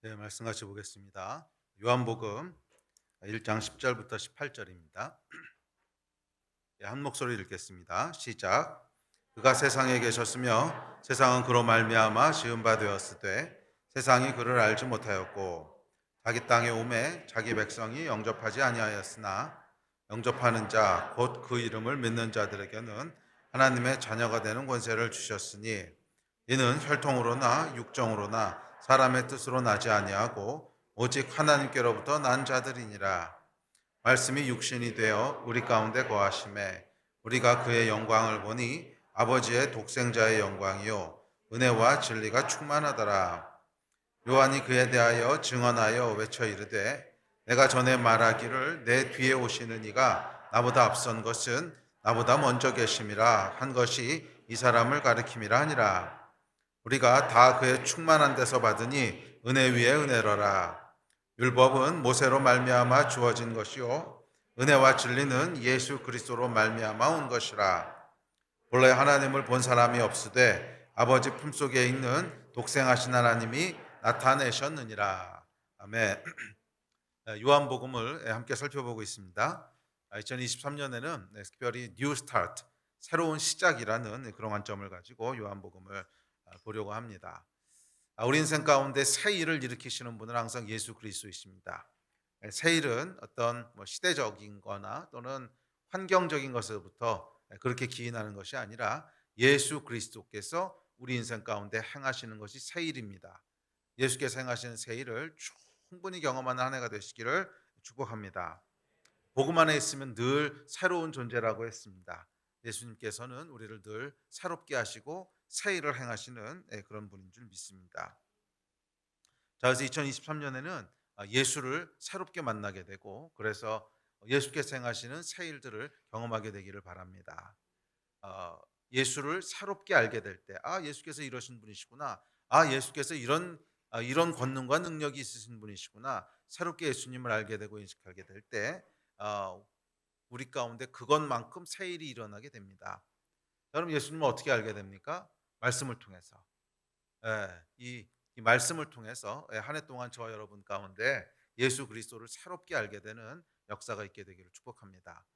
네, 말씀 같이 보겠습니다. 요한복음 1장 10절부터 18절입니다. 한 목소리 읽겠습니다. 시작. 그가 세상에 계셨으며 세상은 그로 말미암아 지은 바 되었으되 세상이 그를 알지 못하였고 자기 땅에 오매 자기 백성이 영접하지 아니하였으나 영접하는 자 곧 그 이름을 믿는 자들에게는 하나님의 자녀가 되는 권세를 주셨으니 이는 혈통으로나 육정으로나 사람의 뜻으로 나지 아니하고 오직 하나님께로부터 난 자들이니라. 말씀이 육신이 되어 우리 가운데 거하심에 우리가 그의 영광을 보니 아버지의 독생자의 영광이요 은혜와 진리가 충만하더라. 요한이 그에 대하여 증언하여 외쳐 이르되 내가 전에 말하기를 내 뒤에 오시는 이가 나보다 앞선 것은 나보다 먼저 계심이라 한 것이 이 사람을 가리킴이라 하니라. 우리가 다 그의 충만한 데서 받으니 은혜 위에 은혜로라. 율법은 모세로 말미암아 주어진 것이요 은혜와 진리는 예수 그리스도로 말미암아 온 것이라. 본래 하나님을 본 사람이 없으되 아버지 품속에 있는 독생하신 하나님이 나타내셨느니라. 아멘. 요한복음을 함께 살펴보고 있습니다. 2023년에는 특별히 뉴 스타트, 새로운 시작이라는 그런 관점을 가지고 요한복음을 보려고 합니다. 우리 인생 가운데 새 일을 일으키시는 분은 항상 예수 그리스도이십니다. 새 일은 어떤 시대적인 거나 또는 환경적인 것으로부터 그렇게 기인하는 것이 아니라 예수 그리스도께서 우리 인생 가운데 행하시는 것이 새 일입니다. 예수께서 행하시는 새 일을 충분히 경험하는 한 해가 되시기를 축복합니다. 복음 안에 있으면 늘 새로운 존재라고 했습니다. 예수님께서는 우리를 늘 새롭게 하시고 새 일을 행하시는 그런 분인 줄 믿습니다. 자, 그래서 2023년에는 예수를 새롭게 만나게 되고 그래서 예수께서 행하시는 새 일들을 경험하게 되기를 바랍니다. 예수를 새롭게 알게 될 때, 예수께서 이러신 분이시구나. 예수께서 이런 권능과 능력이 있으신 분이시구나. 새롭게 예수님을 알게 되고 인식하게 될 때, 우리 가운데 그것만큼 새 일이 일어나게 됩니다. 여러분, 예수님을 어떻게 알게 됩니까? 말씀을 통해서. 이 말씀을 통해서 한 해 동안 저와 여러분 가운데 예수 그리스도를 새롭게 알게 되는 역사가 있게 되기를 축복합니다.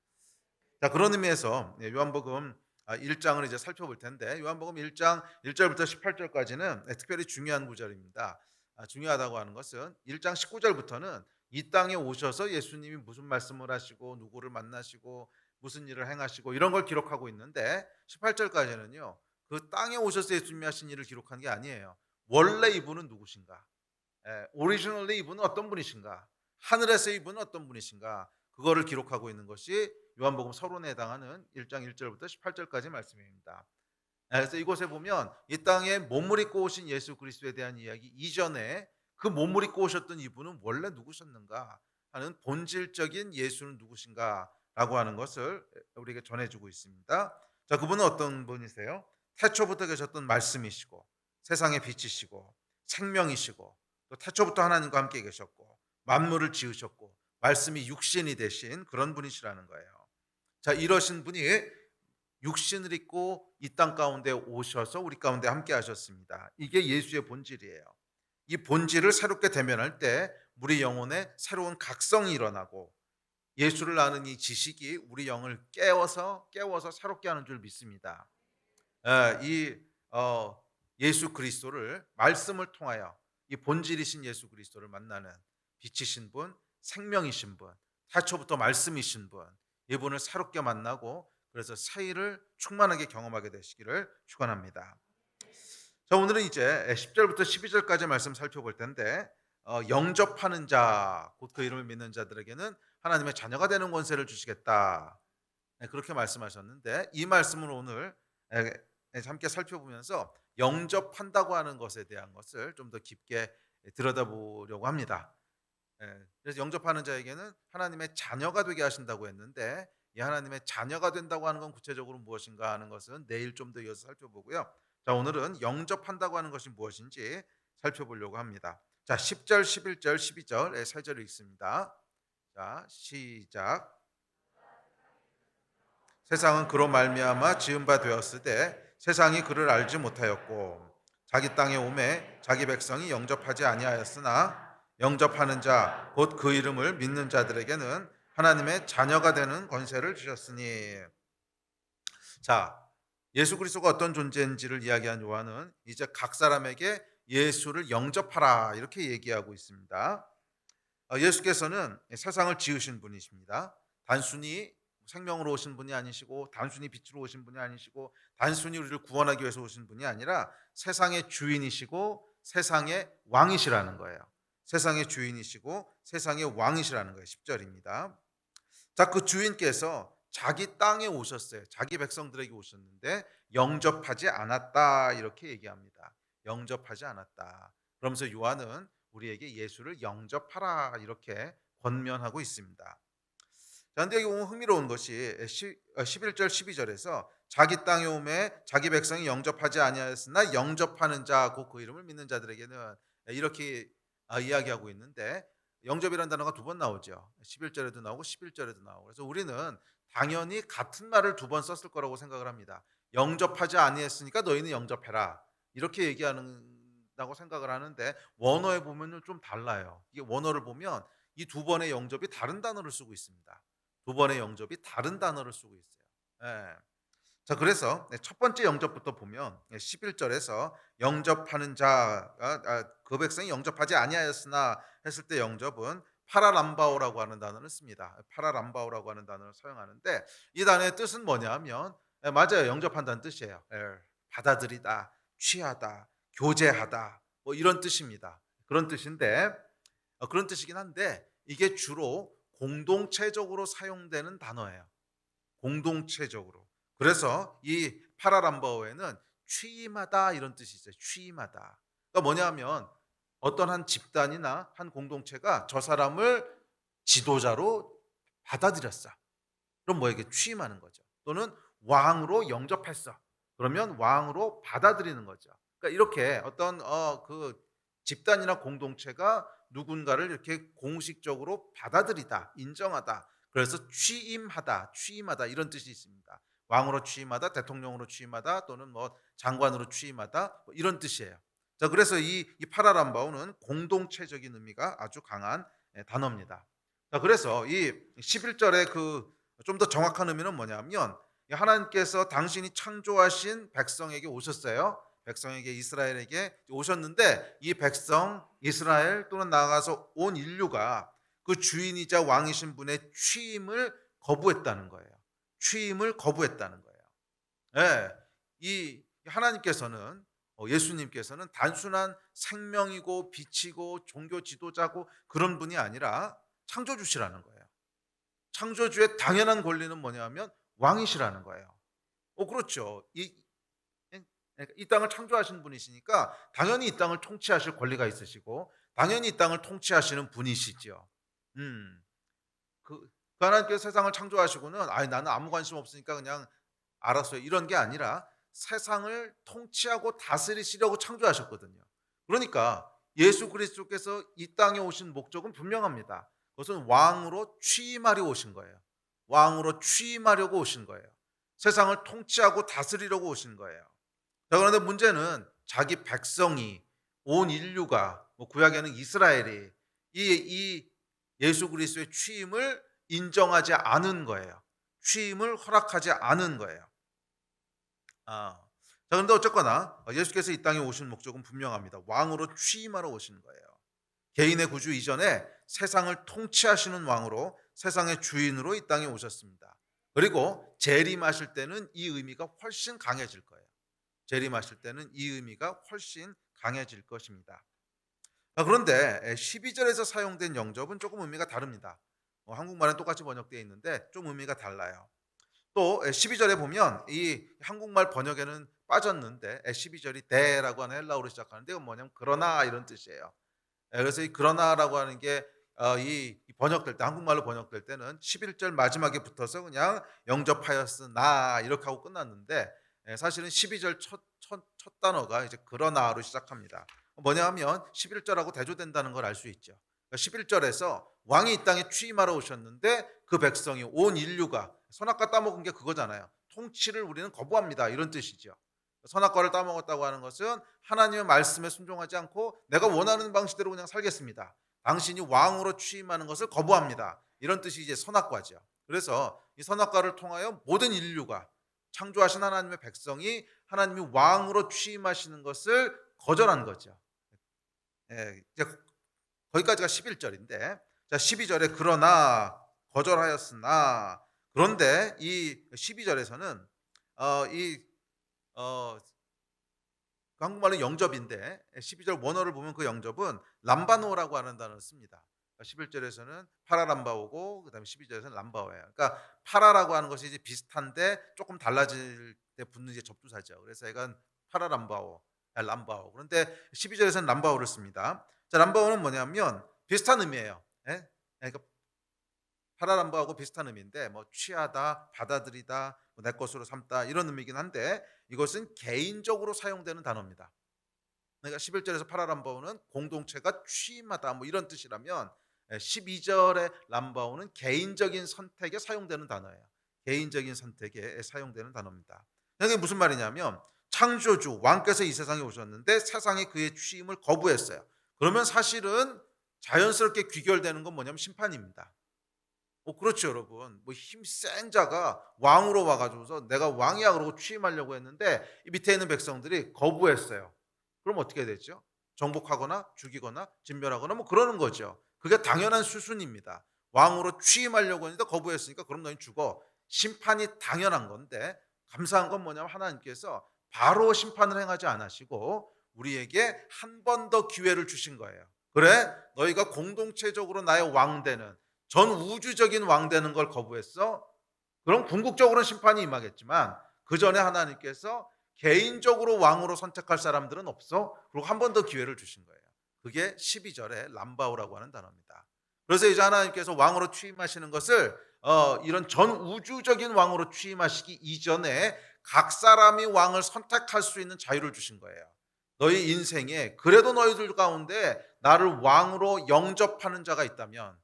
자, 그런 의미에서 요한복음 1장을 이제 살펴볼 텐데 요한복음 1장 1절부터 18절까지는 특별히 중요한 구절입니다. 중요하다고 하는 것은 1장 19절부터는 이 땅에 오셔서 예수님이 무슨 말씀을 하시고 누구를 만나시고 무슨 일을 행하시고 이런 걸 기록하고 있는데 18절까지는요. 그 땅에 오셔서 예수님이 하신 일을 기록한 게 아니에요. 원래 이분은 누구신가? 오리지널리 이분은 어떤 분이신가? 하늘에서 이분은 어떤 분이신가? 그거를 기록하고 있는 것이 요한복음 서론에 해당하는 1장 1절부터 18절까지 말씀입니다. 그래서 이곳에 보면 이 땅에 몸을 입고 오신 예수 그리스도에 대한 이야기 이전에 그 몸을 입고 오셨던 이분은 원래 누구셨는가 하는 본질적인 예수는 누구신가라고 하는 것을 우리에게 전해주고 있습니다. 자, 그분은 어떤 분이세요? 태초부터 계셨던 말씀이시고 세상의 빛이시고 생명이시고 또 태초부터 하나님과 함께 계셨고 만물을 지으셨고 말씀이 육신이 되신 그런 분이시라는 거예요. 자, 이러신 분이 육신을 입고 이 땅 가운데 오셔서 우리 가운데 함께 하셨습니다. 이게 예수의 본질이에요. 이 본질을 새롭게 대면할 때 우리 영혼에 새로운 각성이 일어나고 예수를 아는 이 지식이 우리 영을 깨워서 새롭게 하는 줄 믿습니다. 이 예수 그리스도를 말씀을 통하여 이 본질이신 예수 그리스도를 만나는 빛이신 분, 생명이신 분, 태초부터 말씀이신 분, 이분을 새롭게 만나고 그래서 새 일을 충만하게 경험하게 되시기를 축원합니다. 자, 오늘은 이제 10절부터 12절까지 말씀 살펴볼 텐데 영접하는 자, 곧 그 이름을 믿는 자들에게는 하나님의 자녀가 되는 권세를 주시겠다. 그렇게 말씀하셨는데 이 말씀을 오늘 함께 살펴보면서 영접한다고 하는 것에 대한 것을 좀 더 깊게 들여다보려고 합니다. 그래서 영접하는 자에게는 하나님의 자녀가 되게 하신다고 했는데 이 하나님의 자녀가 된다고 하는 건 구체적으로 무엇인가 하는 것은 내일 좀 더 이어서 살펴보고요. 자, 오늘은 영접한다고 하는 것이 무엇인지 살펴보려고 합니다. 자, 10절, 11절, 12절 세 절을 읽습니다. 자, 시작. 세상은 그로 말미암아 지은 바 되었으되 세상이 그를 알지 못하였고 자기 땅에 오매 자기 백성이 영접하지 아니하였으나 영접하는 자 곧 그 이름을 믿는 자들에게는 하나님의 자녀가 되는 권세를 주셨으니. 자, 예수 그리스도가 어떤 존재인지를 이야기한 요한은 이제 각 사람에게 예수를 영접하라 이렇게 얘기하고 있습니다. 예수께서는 세상을 지으신 분이십니다. 단순히 생명으로 오신 분이 아니시고 단순히 빛으로 오신 분이 아니시고 단순히 우리를 구원하기 위해서 오신 분이 아니라 세상의 주인이시고 세상의 왕이시라는 거예요. 세상의 주인이시고 세상의 왕이시라는 거예요. 10절입니다. 자, 그 주인께서 자기 땅에 오셨어요. 자기 백성들에게 오셨는데 영접하지 않았다 이렇게 얘기합니다. 영접하지 않았다. 그러면서 요한은 우리에게 예수를 영접하라 이렇게 권면하고 있습니다. 자, 근데 여기 보면 흥미로운 것이 11절 12절에서 자기 땅에 오매 자기 백성이 영접하지 아니하였으나 영접하는 자 곧 그 이름을 믿는 자들에게는 이렇게 이야기하고 있는데 영접이라는 단어가 두 번 나오죠. 11절에도 나오고 11절에도 나오고. 그래서 우리는 당연히 같은 말을 두 번 썼을 거라고 생각을 합니다. 영접하지 아니했으니까 너희는 영접해라. 이렇게 얘기하는다고 생각을 하는데 원어에 보면은 좀 달라요. 이게 원어를 보면 이 두 번의 영접이 다른 단어를 쓰고 있습니다. 두 번의 영접이 다른 단어를 쓰고 있어요. 예. 자, 그래서 첫 번째 영접부터 보면 11절에서 영접하는 자가 그 백성이 영접하지 아니하였으나 했을 때 영접은 파라람바오라고 하는 단어를 씁니다. 파라람바오라고 하는 단어를 사용하는데 이 단어의 뜻은 뭐냐 하면 맞아요. 영접한다는 뜻이에요. 받아들이다, 취하다, 교제하다 뭐 이런 뜻입니다. 그런 뜻인데 그런 뜻이긴 한데 이게 주로 공동체적으로 사용되는 단어예요. 공동체적으로. 그래서 이 파라람바오에는 취임하다 이런 뜻이 있어요. 취임하다. 그러니까 뭐냐면 어떤 한 집단이나 한 공동체가 저 사람을 지도자로 받아들였어. 그럼 뭐에게 취임하는 거죠. 또는 왕으로 영접했어. 그러면 왕으로 받아들이는 거죠. 그러니까 이렇게 어떤 그 집단이나 공동체가 누군가를 이렇게 공식적으로 받아들이다, 인정하다. 그래서 취임하다 이런 뜻이 있습니다. 왕으로 취임하다, 대통령으로 취임하다, 또는 뭐 장관으로 취임하다 뭐 이런 뜻이에요. 자, 그래서 이 파라람바오는 공동체적인 의미가 아주 강한 단어입니다. 자, 그래서 이 11절의 그 좀 더 정확한 의미는 뭐냐면 하나님께서 당신이 창조하신 백성에게 오셨어요. 백성에게 이스라엘에게 오셨는데 이 백성 이스라엘 또는 나아가서 온 인류가 그 주인이자 왕이신 분의 취임을 거부했다는 거예요. 취임을 거부했다는 거예요. 예. 이 하나님께서는 예수님께서는 단순한 생명이고 빛이고 종교 지도자고 그런 분이 아니라 창조주시라는 거예요. 창조주의 당연한 권리는 뭐냐면 왕이시라는 거예요. 그렇죠. 이 땅을 창조하신 분이시니까 당연히 이 땅을 통치하실 권리가 있으시고 당연히 이 땅을 통치하시는 분이시죠. 음. 그 하나님께서 세상을 창조하시고는 나는 아무 관심 없으니까 그냥 알았어요. 이런 게 아니라 세상을 통치하고 다스리시려고 창조하셨거든요. 그러니까 예수 그리스도께서 이 땅에 오신 목적은 분명합니다. 그것은 왕으로 취임하려 오신 거예요. 왕으로 취임하려고 오신 거예요. 세상을 통치하고 다스리려고 오신 거예요. 자, 그런데 문제는 자기 백성이 온 인류가 뭐 구약에는 이스라엘이 이 예수 그리스도의 취임을 인정하지 않은 거예요. 취임을 허락하지 않은 거예요. 자, 그런데 어쨌거나 예수께서 이 땅에 오신 목적은 분명합니다. 왕으로 취임하러 오신 거예요. 개인의 구주 이전에 세상을 통치하시는 왕으로 세상의 주인으로 이 땅에 오셨습니다. 그리고 재림하실 때는 이 의미가 훨씬 강해질 거예요. 재림하실 때는 이 의미가 훨씬 강해질 것입니다. 그런데 12절에서 사용된 영접은 조금 의미가 다릅니다. 한국말은 똑같이 번역되어 있는데 좀 의미가 달라요. 또 12절에 보면 이 한국말 번역에는 빠졌는데 12절이 대라고 하는 헬라어로 시작하는데 이건 뭐냐면 그러나 이런 뜻이에요. 그래서 이 그러나라고 하는 게 이 번역될 때 한국말로 번역될 때는 11절 마지막에 붙어서 그냥 영접하였으나 이렇게 하고 끝났는데 사실은 12절 첫 단어가 이제 그러나로 시작합니다. 뭐냐 하면 11절하고 대조된다는 걸 알 수 있죠. 11절에서 왕이 이 땅에 취임하러 오셨는데 그 백성이 온 인류가 선악과 따먹은 게 그거잖아요. 통치를 우리는 거부합니다. 이런 뜻이죠. 선악과를 따먹었다고 하는 것은 하나님의 말씀에 순종하지 않고 내가 원하는 방식대로 그냥 살겠습니다. 당신이 왕으로 취임하는 것을 거부합니다. 이런 뜻이 이제 선악과죠. 그래서 이 선악과를 통하여 모든 인류가 창조하신 하나님의 백성이 하나님이 왕으로 취임하시는 것을 거절한 거죠. 예, 이제 거기까지가 11절인데, 자 12절에 그러나 거절하였으나, 그런데 이 12절에서는 이 그 한국말로 영접인데 12절 원어를 보면 그 영접은 람바노라고 하는 단어를 씁니다. 11절에서는 파라람바오고 그다음에 12절에서는 람바오예요. 그러니까 파라라고 하는 것이 이제 비슷한데 조금 달라질 때 붙는 이제 접두사죠. 그래서 이건 파라람바오, 람바오. 그런데 12절에서는 람바오를 씁니다. 자, 람바오는 뭐냐면 비슷한 의미예요. 예? 그러니까 파라람바하고 비슷한 의미인데 뭐 취하다, 받아들이다, 내 것으로 삼다 이런 의미긴 한데 이것은 개인적으로 사용되는 단어입니다. 그러니까 11절에서 파라람바오는 공동체가 취임하다 뭐 이런 뜻이라면 12절의 람바오는 개인적인 선택에 사용되는 단어예요. 개인적인 선택에 사용되는 단어입니다. 이게 무슨 말이냐면 창조주 왕께서 이 세상에 오셨는데 세상이 그의 취임을 거부했어요. 그러면 사실은 자연스럽게 귀결되는 건 뭐냐면 심판입니다. 그렇죠, 여러분. 뭐 힘센 자가 왕으로 와가지고서 내가 왕이야 그러고 취임하려고 했는데 이 밑에 있는 백성들이 거부했어요. 그럼 어떻게 되죠? 정복하거나 죽이거나 진멸하거나 뭐 그러는 거죠. 그게 당연한 수순입니다. 왕으로 취임하려고 했는데 거부했으니까 그럼 너희 죽어. 심판이 당연한 건데 감사한 건 뭐냐면 하나님께서 바로 심판을 행하지 않으시고 우리에게 한 번 더 기회를 주신 거예요. 그래, 너희가 공동체적으로 나의 왕 되는 전 우주적인 왕 되는 걸 거부했어? 그럼 궁극적으로는 심판이 임하겠지만 그 전에 하나님께서 개인적으로 왕으로 선택할 사람들은 없어. 그리고 한 번 더 기회를 주신 거예요. 그게 12절에 람바오라고 하는 단어입니다. 그래서 이제 하나님께서 왕으로 취임하시는 것을 이런 전 우주적인 왕으로 취임하시기 이전에 각 사람이 왕을 선택할 수 있는 자유를 주신 거예요. 너희 인생에 그래도 너희들 가운데 나를 왕으로 영접하는 자가 있다면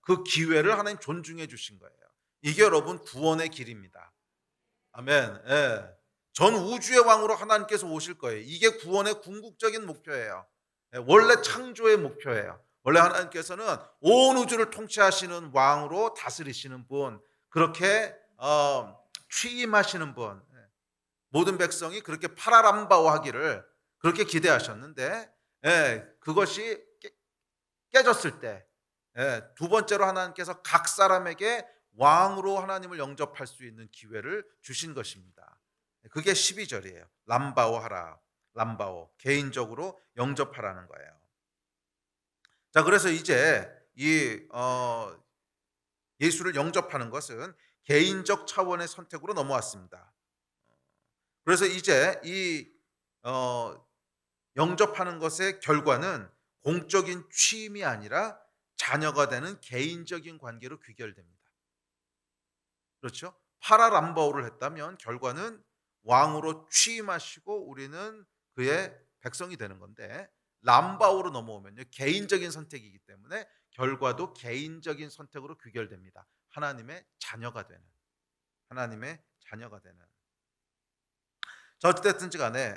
그 기회를 하나님 존중해 주신 거예요. 이게 여러분 구원의 길입니다. 아멘. 전 우주의 왕으로 하나님께서 오실 거예요. 이게 구원의 궁극적인 목표예요. 원래 창조의 목표예요. 원래 하나님께서는 온 우주를 통치하시는 왕으로 다스리시는 분, 그렇게 취임하시는 분, 모든 백성이 그렇게 파라람바오하기를 그렇게 기대하셨는데 그것이 깨졌을 때 두 번째로 하나님께서 각 사람에게 왕으로 하나님을 영접할 수 있는 기회를 주신 것입니다. 그게 12절이에요. 람바오 하라. 람바오. 개인적으로 영접하라는 거예요. 자, 그래서 이제 이 예수를 영접하는 것은 개인적 차원의 선택으로 넘어왔습니다. 그래서 이제 이 영접하는 것의 결과는 공적인 취임이 아니라 자녀가 되는 개인적인 관계로 귀결됩니다. 그렇죠? 파라람바오를 했다면 결과는 왕으로 취임하시고 우리는 그의 백성이 되는 건데, 람바오로 넘어오면요 개인적인 선택이기 때문에 결과도 개인적인 선택으로 귀결됩니다. 하나님의 자녀가 되는, 하나님의 자녀가 되는. 자, 어찌됐든지 간에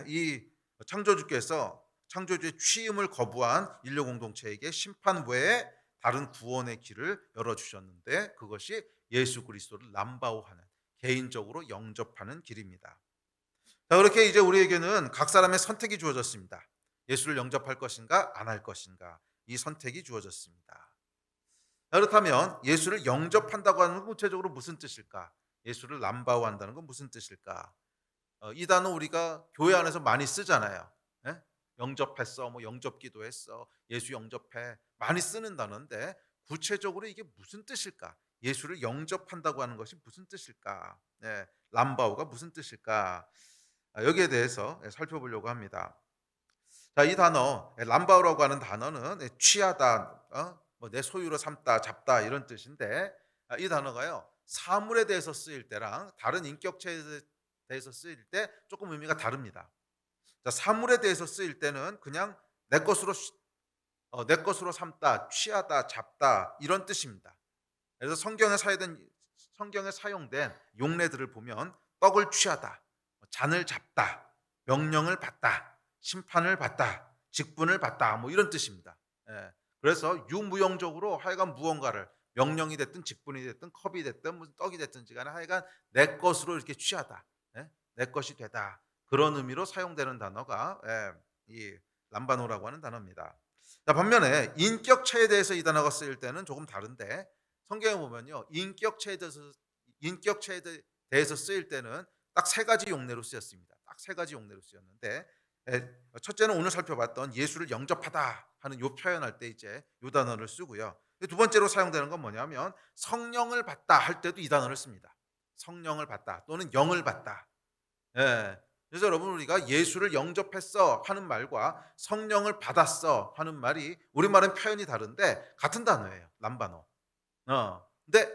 이 창조주께서 창조주의 취임을 거부한 인류 공동체에게 심판 외에 다른 구원의 길을 열어주셨는데 그것이 예수 그리스도를 람바오하는, 개인적으로 영접하는 길입니다. 자, 그렇게 이제 우리에게는 각 사람의 선택이 주어졌습니다. 예수를 영접할 것인가 안 할 것인가, 이 선택이 주어졌습니다. 자, 그렇다면 예수를 영접한다고 하는 건 구체적으로 무슨 뜻일까? 예수를 람바오한다는 건 무슨 뜻일까? 이 단어 우리가 교회 안에서 많이 쓰잖아요. 예? 영접했어, 뭐 영접기도 했어, 예수 영접해, 많이 쓰는 단어인데 구체적으로 이게 무슨 뜻일까? 예수를 영접한다고 하는 것이 무슨 뜻일까? 람바오가 무슨 뜻일까? 여기에 대해서 살펴보려고 합니다. 자, 이 단어 람바오라고 하는 단어는 취하다, 뭐내 소유로 삼다, 잡다 이런 뜻인데 이 단어가요 사물에 대해서 쓰일 때랑 다른 인격체에 대해서 쓰일 때 조금 의미가 다릅니다. 자, 사물에 대해서 쓰일 때는 그냥 내 것으로 삼다, 취하다, 잡다 이런 뜻입니다. 그래서 성경에 사용된 용례들을 보면 떡을 취하다, 잔을 잡다, 명령을 받다, 심판을 받다, 직분을 받다 뭐 이런 뜻입니다. 예. 그래서 유무용적으로 하여간 무언가를 명령이 됐든 직분이 됐든 컵이 됐든 무슨 떡이 됐든지 간에 하여간 내 것으로 이렇게 취하다. 예? 내 것이 되다. 그런 의미로 사용되는 단어가 이 람바노라고 하는 단어입니다. 자, 반면에 인격체에 대해서 이 단어가 쓰일 때는 조금 다른데 성경에 보면요. 인격체에 대해서 쓰일 때는 딱 세 가지 용례로 쓰였습니다. 딱 세 가지 용례로 쓰였는데 첫째는 오늘 살펴봤던 예수를 영접하다 하는 요 표현할 때 이제 요 단어를 쓰고요. 두 번째로 사용되는 건 뭐냐면 성령을 받다 할 때도 이 단어를 씁니다. 성령을 받다 또는 영을 받다. 예. 그래서 여러분 우리가 예수를 영접했어 하는 말과 성령을 받았어 하는 말이 우리말은 표현이 다른데 같은 단어예요. 람바노. 근데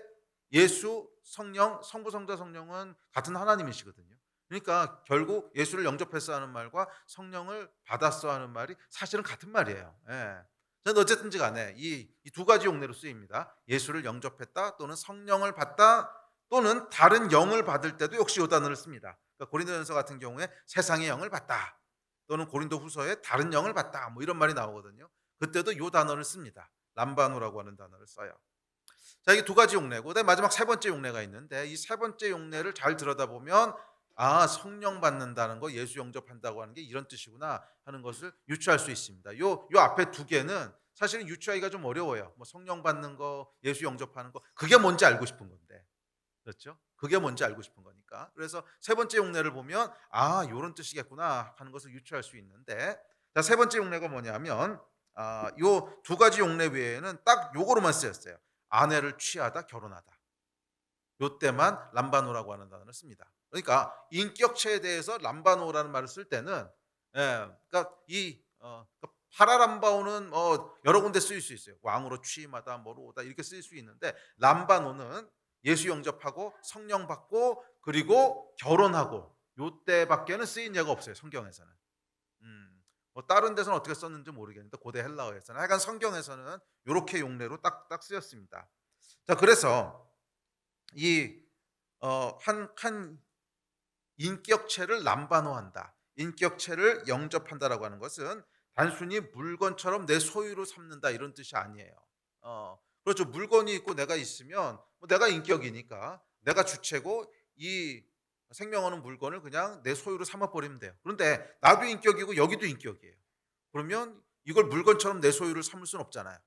예수, 성령, 성부, 성자, 성령은 같은 하나님이시거든요. 그러니까 결국 예수를 영접했어 하는 말과 성령을 받았어 하는 말이 사실은 같은 말이에요. 예. 저는 어쨌든지 간에 이 두 가지 용례로 쓰입니다. 예수를 영접했다 또는 성령을 받다 또는 다른 영을 받을 때도 역시 요 단어를 씁니다. 그러니까 고린도전서 같은 경우에 세상의 영을 받다 또는 고린도후서에 다른 영을 받다 뭐 이런 말이 나오거든요. 그때도 요 단어를 씁니다. 람바노라고 하는 단어를 써요. 자, 이게 두 가지 용례고, 그다음에 마지막 세 번째 용례가 있는데 이 세 번째 용례를 잘 들여다보면 아, 성령 받는다는 거, 예수 영접한다고 하는 게 이런 뜻이구나 하는 것을 유추할 수 있습니다. 요 앞에 두 개는 사실은 유추하기가 좀 어려워요. 뭐 성령 받는 거, 예수 영접하는 거, 그게 뭔지 알고 싶은 건데, 그렇죠? 그게 뭔지 알고 싶은 거니까. 그래서 세 번째 용례를 보면 아, 요런 뜻이겠구나 하는 것을 유추할 수 있는데, 자, 세 번째 용례가 뭐냐면 요 두 가지 용례 외에는 딱 요거로만 쓰였어요. 아내를 취하다, 결혼하다. 요때만 람바노라고 하는 단어를 씁니다. 그러니까 인격체에 대해서 람바노라는 말을 쓸 때는 그러니까 그러니까 파라람바오는 여러 군데 쓰일 수 있어요. 왕으로 취임하다, 뭐로 오다 이렇게 쓰일 수 있는데 람바노는 예수 영접하고 성령 받고 그리고 결혼하고 요때밖에는 쓰인 예가 없어요. 성경에서는. 뭐 다른 데서는 어떻게 썼는지 모르겠는데 고대 헬라어에서는 하여간 성경에서는 요렇게 용례로 딱 쓰였습니다. 자, 그래서 이 한 인격체를 남반호한다, 인격체를 영접한다라고 하는 것은 단순히 물건처럼 내 소유로 삼는다 이런 뜻이 아니에요. 그렇죠. 물건이 있고 내가 있으면 뭐 내가 인격이니까 내가 주체고 이 생명하는 물건을 그냥 내 소유로 삼아 버리면 돼요. 그런데 나도 인격이고 여기도 인격이에요. 그러면 이걸 물건처럼 내 소유를 삼을 수는 없잖아요.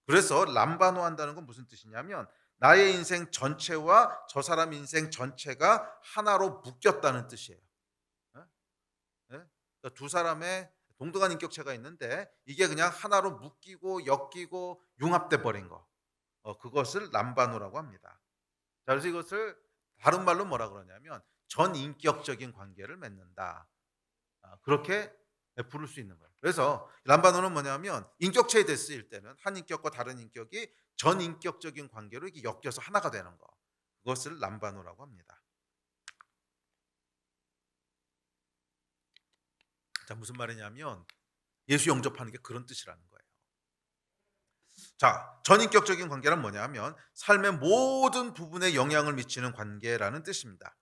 그래서 람바노한다는 건 무슨 뜻이냐면 나의 인생 전체와 저 사람 인생 전체가 하나로 묶였다는 뜻이에요. 예? 예? 그러니까 두 사람의 동등한 인격체가 있는데 이게 그냥 하나로 묶이고 엮이고 융합돼 버린 거. 그것을 람바노라고 합니다. 자, 그래서 이것을 다른 말로 뭐라 그러냐면 전인격적인 관계를 맺는다. 그렇게 부를 수 있는 거예요. 그래서 람바노는 뭐냐면 인격체에 대해 쓰일 때는 한 인격과 다른 인격이 전인격적인 관계로 이렇게 엮여서 하나가 되는 거. 그것을 람바노라고 합니다. 자, 무슨 말이냐면 예수 영접하는 게 그런 뜻이라는 거예요. 자, 전인격적인 관계란 뭐냐면 삶의 모든 부분에 영향을 미치는 관계라는 뜻입니다.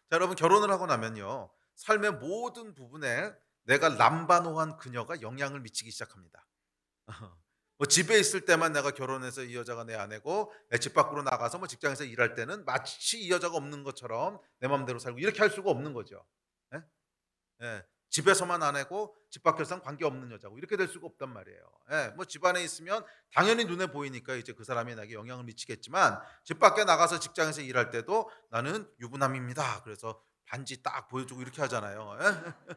자, 여러분 결혼을 하고 나면요. 삶의 모든 부분에 내가 람바노한 그녀가 영향을 미치기 시작합니다. 뭐 집에 있을 때만 내가 결혼해서 이 여자가 내 아내고 집 밖으로 나가서 뭐 직장에서 일할 때는 마치 이 여자가 없는 것처럼 내 마음대로 살고 이렇게 할 수가 없는 거죠. 예? 예. 집에서만 아내고 집 밖에서는 관계 없는 여자고 이렇게 될 수가 없단 말이에요. 예. 뭐 집 안에 있으면 당연히 눈에 보이니까 이제 그 사람이 나에게 영향을 미치겠지만 집 밖에 나가서 직장에서 일할 때도 나는 유부남입니다. 그래서 반지 딱 보여주고 이렇게 하잖아요. 예?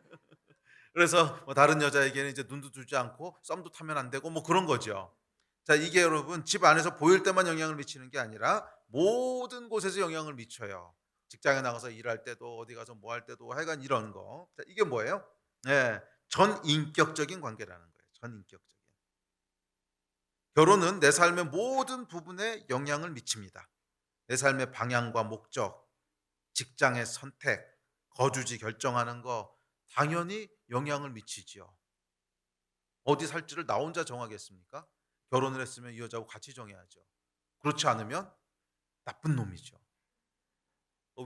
그래서 뭐 다른 여자에게는 이제 눈도 주지 않고 썸도 타면 안 되고 뭐 그런 거죠. 자, 이게 여러분 집 안에서 보일 때만 영향을 미치는 게 아니라 모든 곳에서 영향을 미쳐요. 직장에 나가서 일할 때도 어디 가서 뭐 할 때도 하여간 이런 거. 자, 이게 뭐예요? 예. 전인격적인 관계라는 거예요. 전인격적인. 결혼은 내 삶의 모든 부분에 영향을 미칩니다. 내 삶의 방향과 목적, 직장의 선택, 거주지 결정하는 거 당연히 영향을 미치지요. 어디 살지를 나 혼자 정하겠습니까? 결혼을 했으면 이 여자하고 같이 정해야죠. 그렇지 않으면 나쁜 놈이죠.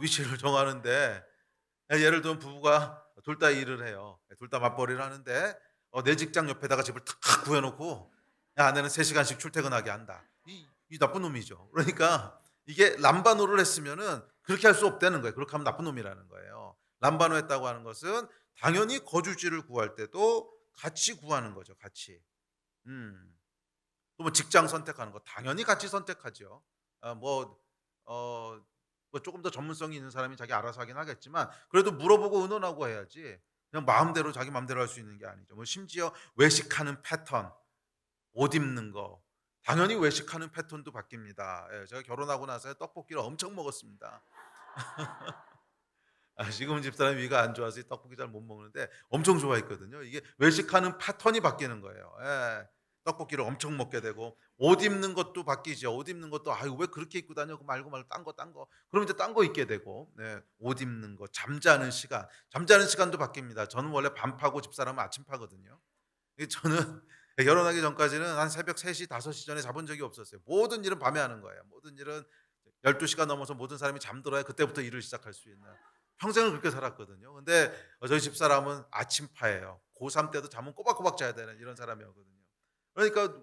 위치를 정하는데 예를 들면 부부가 둘 다 일을 해요. 둘 다 맞벌이를 하는데 내 직장 옆에다가 집을 탁 구해 놓고 아내는 3 시간씩 출퇴근하게 한다. 이 나쁜 놈이죠. 그러니까 이게 람바노를 했으면은 그렇게 할 수 없다는 거예요. 그렇게 하면 나쁜 놈이라는 거예요. 람바노 했다고 하는 것은 당연히 거주지를 구할 때도 같이 구하는 거죠, 같이. 음. 또 뭐 직장 선택하는 거 당연히 같이 선택하죠. 아 어 뭐 쪼금 더 전문성이 있는 사람이 자기 알아서 하긴 하겠지만 그래도 물어보고 의논하고 해야지 그냥 마음대로 자기 맘대로 할 수 있는 게 아니죠. 뭐 심지어 외식하는 패턴, 옷 입는 거 당연히 외식하는 패턴도 바뀝니다. 예 제가 결혼하고 나서 떡볶이를 엄청 먹었습니다. 지금은 집사람이 위가 안 좋아서 이 떡볶이 잘 못 먹는데 엄청 좋아했거든요. 이게 외식하는 패턴이 바뀌는 거예요. 예. 떡볶이를 엄청 먹게 되고 옷 입는 것도 바뀌죠. 옷 입는 것도 '아유 왜 그렇게 입고 다녀?' 그 말고 딴 거, 딴 거. 그러면 이제 딴 거 입게 되고 네. 옷 입는 거, 잠자는 시간. 잠자는 시간도 바뀝니다. 저는 원래 밤파고 집사람은 아침파거든요. 저는 결혼하기 전까지는 한 새벽 3시 5시 전에 자본 적이 없었어요. 모든 일은 밤에 하는 거예요. 모든 일은 12 시가 넘어서 모든 사람이 잠들어야 그때부터 일을 시작할 수 있는 평생을 그렇게 살았거든요. 근데 저희 집사람은 아침파예요. 고3 때도 잠은 꼬박꼬박 자야 되는 이런 사람이었거든요. 그러니까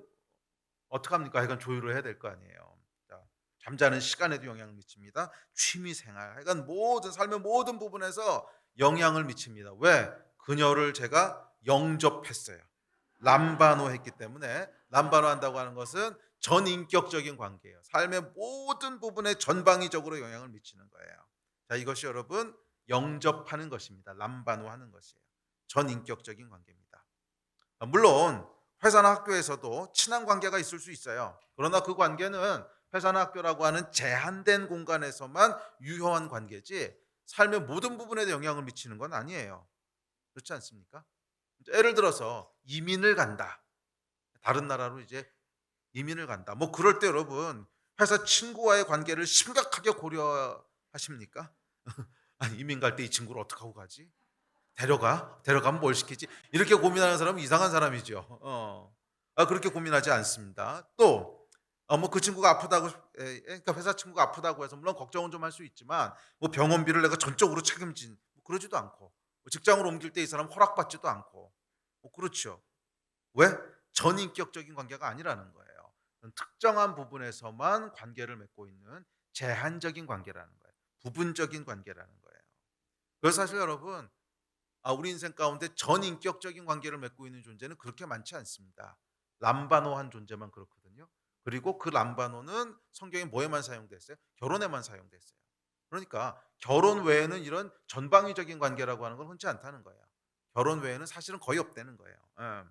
어떡합니까? 하여간 조율을 해야 될 거 아니에요. 자, 잠자는 시간에도 영향을 미칩니다. 취미 생활, 하여간 모든 삶의 모든 부분에서 영향을 미칩니다. 왜? 그녀를 제가 영접했어요. 람바노 했기 때문에 람바노 한다고 하는 것은 전인격적인 관계예요. 삶의 모든 부분에 전방위적으로 영향을 미치는 거예요. 자, 이것이 여러분 영접하는 것입니다. 람바노 하는 것이에요. 전인격적인 관계입니다. 물론 회사나 학교에서도 친한 관계가 있을 수 있어요. 그러나 그 관계는 회사나 학교라고 하는 제한된 공간에서만 유효한 관계지 삶의 모든 부분에 영향을 미치는 건 아니에요. 그렇지 않습니까? 예를 들어서 이민을 간다. 다른 나라로 이제 이민을 간다. 뭐 그럴 때 여러분 회사 친구와의 관계를 심각하게 고려하십니까? 아니 이민 갈 때 이 친구를 어떻게 하고 가지? 데려가? 데려가면 뭘 시키지? 이렇게 고민하는 사람은 이상한 사람이죠. 그렇게 고민하지 않습니다. 또 뭐 그 친구가 아프다고 그러니까 회사 친구가 아프다고 해서 물론 걱정은 좀 할 수 있지만 뭐 병원비를 내가 전적으로 책임진 뭐 그러지도 않고 뭐 직장을 옮길 때 이 사람 허락받지도 않고 뭐 그렇죠. 왜? 전인격적인 관계가 아니라는 거예요. 특정한 부분에서만 관계를 맺고 있는 제한적인 관계라는 거예요. 부분적인 관계라는 거예요. 그래서 사실 여러분 우리 인생 가운데 전인격적인 관계를 맺고 있는 존재는 그렇게 많지 않습니다. 람바노한 존재만 그렇거든요. 그리고 그 람바노는 성경에 뭐에만 사용됐어요? 결혼에만 사용됐어요. 그러니까 결혼 외에는 이런 전방위적인 관계라고 하는 건 흔치 않다는 거예요. 결혼 외에는 사실은 거의 없다는 거예요. 예.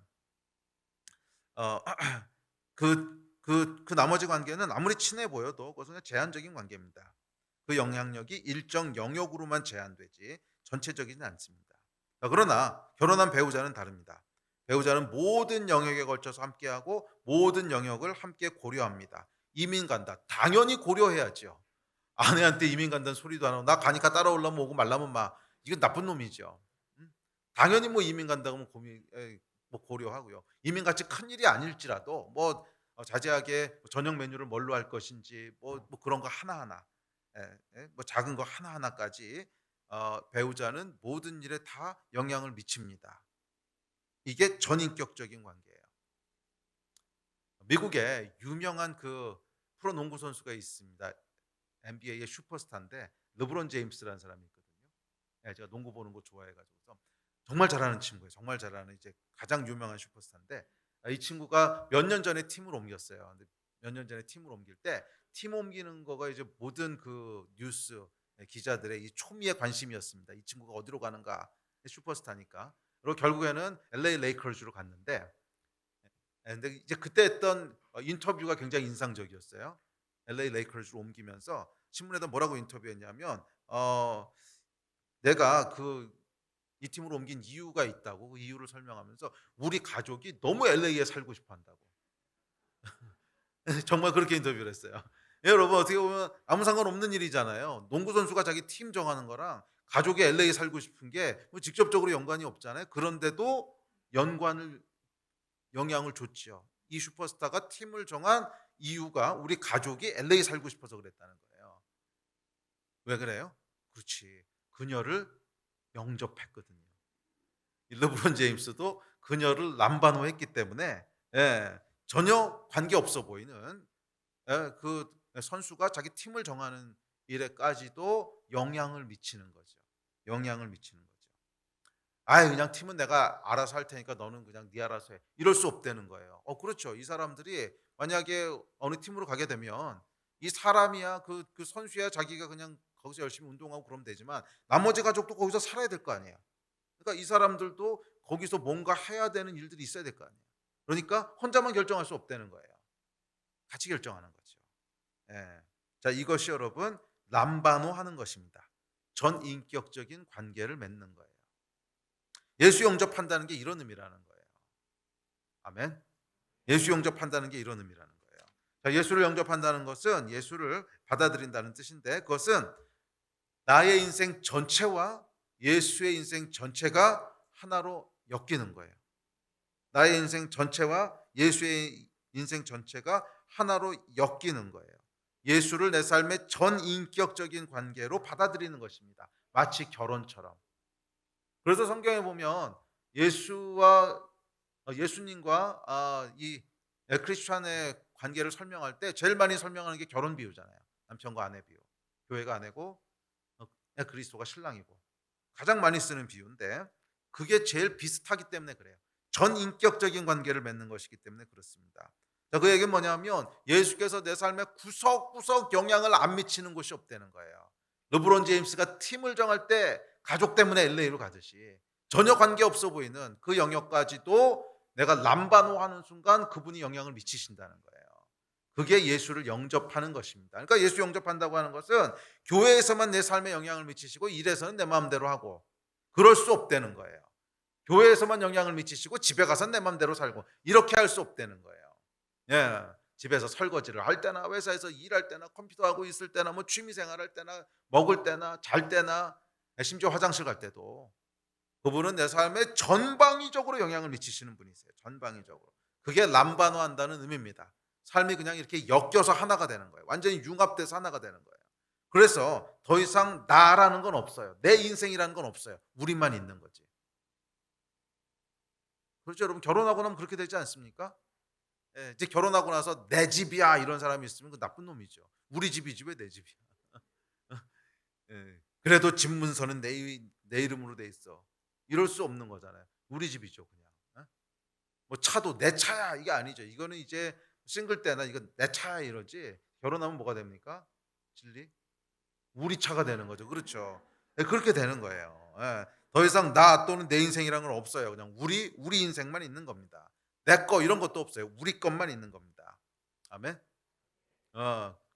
어 그 나머지 관계는 아무리 친해 보여도 그것은 그냥 제한적인 관계입니다. 그 영향력이 일정 영역으로만 제한되지 전체적이진 않습니다. 그러나 결혼한 배우자는 다릅니다. 배우자는 모든 영역에 걸쳐서 함께하고 모든 영역을 함께 고려합니다. 이민 간다. 당연히 고려해야죠. 아내한테 이민 간다는 소리도 안 하고 나 가니까 따라오려면 오고 말라면 마. 이건 나쁜 놈이죠. 음? 당연히 뭐 이민 간다고 하면 뭐 고려하고요. 이민 같이 큰일이 아닐지라도 뭐 자세하게 뭐 저녁 메뉴를 뭘로 할 것인지 뭐 그런 거 하나하나 뭐 작은 거 하나하나까지 배우자는 모든 일에 다 영향을 미칩니다. 이게 전인격적인 관계예요. 미국에 유명한 그 프로 농구 선수가 있습니다. NBA의 슈퍼스타인데 르브론 제임스라는 사람이 있거든요. 제가 농구 보는 거 좋아해 가지고서 정말 잘하는 친구예요. 정말 잘하는 이제 가장 유명한 슈퍼스타인데 이 친구가 몇 년 전에 팀을 옮겼어요. 근데 몇 년 전에 팀을 옮길 때 팀 옮기는 거가 이제 모든 그 뉴스 기자들의 이 초미의 관심이었습니다. 이 친구가 어디로 가는가? 슈퍼스타니까. 그리고 결국에는 LA 레이커즈로 갔는데 근데 이제 그때 했던 인터뷰가 굉장히 인상적이었어요. LA 레이커즈로 옮기면서 신문에다 뭐라고 인터뷰했냐면 내가 이 팀으로 옮긴 이유가 있다고 그 이유를 설명하면서 우리 가족이 너무 LA에 살고 싶어 한다고. 정말 그렇게 인터뷰를 했어요. 여러분 어떻게 보면 아무 상관없는 일이잖아요. 농구 선수가 자기 팀 정하는 거랑 가족이 LA에 살고 싶은 게 뭐 직접적으로 연관이 없잖아요. 그런데도 연관을 영향을 줬지요. 이 슈퍼스타가 팀을 정한 이유가 우리 가족이 LA에 살고 싶어서 그랬다는 거예요. 왜 그래요? 그렇지. 그녀를 영접했거든요. 이 르브론 제임스도 그녀를 남반호했기 때문에 전혀 관계 없어 보이는 그 선수가 자기 팀을 정하는 일에까지도 영향을 미치는 거죠. 영향을 미치는 거죠. "아이 그냥 팀은 내가 알아서 할 테니까 너는 그냥 네 알아서 해." 이럴 수 없다는 거예요. 그렇죠. 이 사람들이 만약에 어느 팀으로 가게 되면 이 사람이야 그 선수야 자기가 그냥 거기서 열심히 운동하고 그러면 되지만 나머지 가족도 거기서 살아야 될 거 아니에요. 그러니까 이 사람들도 거기서 뭔가 해야 되는 일들이 있어야 될 거 아니에요. 그러니까 혼자만 결정할 수 없다는 거예요. 같이 결정하는 거죠. 예. 자, 이것이 여러분 람바노하는 것입니다. 전인격적인 관계를 맺는 거예요. 예수 영접한다는 게 이런 의미라는 거예요. 아멘. 예수 영접한다는 게 이런 의미라는 거예요. 자, 예수를 영접한다는 것은 예수를 받아들인다는 뜻인데 그것은 나의 인생 전체와 예수의 인생 전체가 하나로 엮이는 거예요. 나의 인생 전체와 예수의 인생 전체가 하나로 엮이는 거예요. 예수를 내 삶의 전인격적인 관계로 받아들이는 것입니다. 마치 결혼처럼. 그래서 성경에 보면 예수님과 이 크리스천의 관계를 설명할 때 제일 많이 설명하는 게 결혼 비유잖아요. 남편과 아내 비유. 교회가 아내고 그리스도가 신랑이고 가장 많이 쓰는 비유인데 그게 제일 비슷하기 때문에 그래요. 전인격적인 관계를 맺는 것이기 때문에 그렇습니다. 자, 그 얘기는 뭐냐면 예수께서 내 삶에 구석구석 영향을 안 미치는 곳이 없다는 거예요. 르브론 제임스가 팀을 정할 때 가족 때문에 LA로 가듯이 전혀 관계없어 보이는 그 영역까지도 내가 람바노하는 순간 그분이 영향을 미치신다는 거예요. 그게 예수를 영접하는 것입니다. 그러니까 예수 영접한다고 하는 것은 교회에서만 내 삶에 영향을 미치시고 일에서는 내 마음대로 하고 그럴 수 없다는 거예요. 교회에서만 영향을 미치시고 집에 가서 내 마음대로 살고 이렇게 할 수 없다는 거예요. 예. 집에서 설거지를 할 때나 회사에서 일할 때나 컴퓨터 하고 있을 때나 뭐 취미 생활할 때나 먹을 때나 잘 때나 심지어 화장실 갈 때도 그분은 내 삶에 전방위적으로 영향을 미치시는 분이세요. 전방위적으로. 그게 람바노한다는 의미입니다. 삶이 그냥 이렇게 엮여서 하나가 되는 거예요. 완전히 융합돼서 하나가 되는 거예요. 그래서 더 이상 나라는 건 없어요. 내 인생이라는 건 없어요. 우리만 있는 거지. 그렇죠, 여러분. 결혼하고 나면 그렇게 되지 않습니까? 이제 결혼하고 나서 내 집이야 이런 사람이 있으면 그 나쁜 놈이죠. 우리 집이지 왜 내 집이야. 그래도 집 문서는 내 이름으로 돼 있어. 이럴 수 없는 거잖아요. 우리 집이죠 그냥. 뭐 차도 내 차야 이게 아니죠. 이거는 이제 싱글 때나 이건 내 차야 이러지. 결혼하면 뭐가 됩니까? 진리? 우리 차가 되는 거죠. 그렇죠. 그렇게 되는 거예요. 더 이상 나 또는 내 인생이라는 건 없어요. 그냥 우리 인생만 있는 겁니다. 내 거 이런 것도 없어요. 우리 것만 있는 겁니다. 아멘.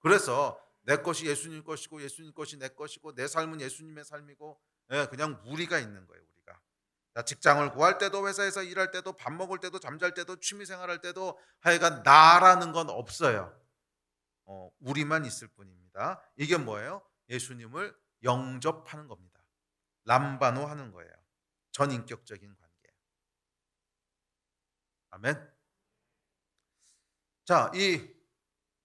그래서 내 것이 예수님 것이고 예수님 것이 내 것이고 내 삶은 예수님의 삶이고 그냥 우리가 있는 거예요. 우리가. 자, 직장을 구할 때도 회사에서 일할 때도 밥 먹을 때도 잠잘 때도 취미 생활할 때도 하여간 나라는 건 없어요. 우리만 있을 뿐입니다. 이게 뭐예요? 예수님을 영접하는 겁니다. 람바노 하는 거예요. 전인격적인 관계. 아멘. 자, 이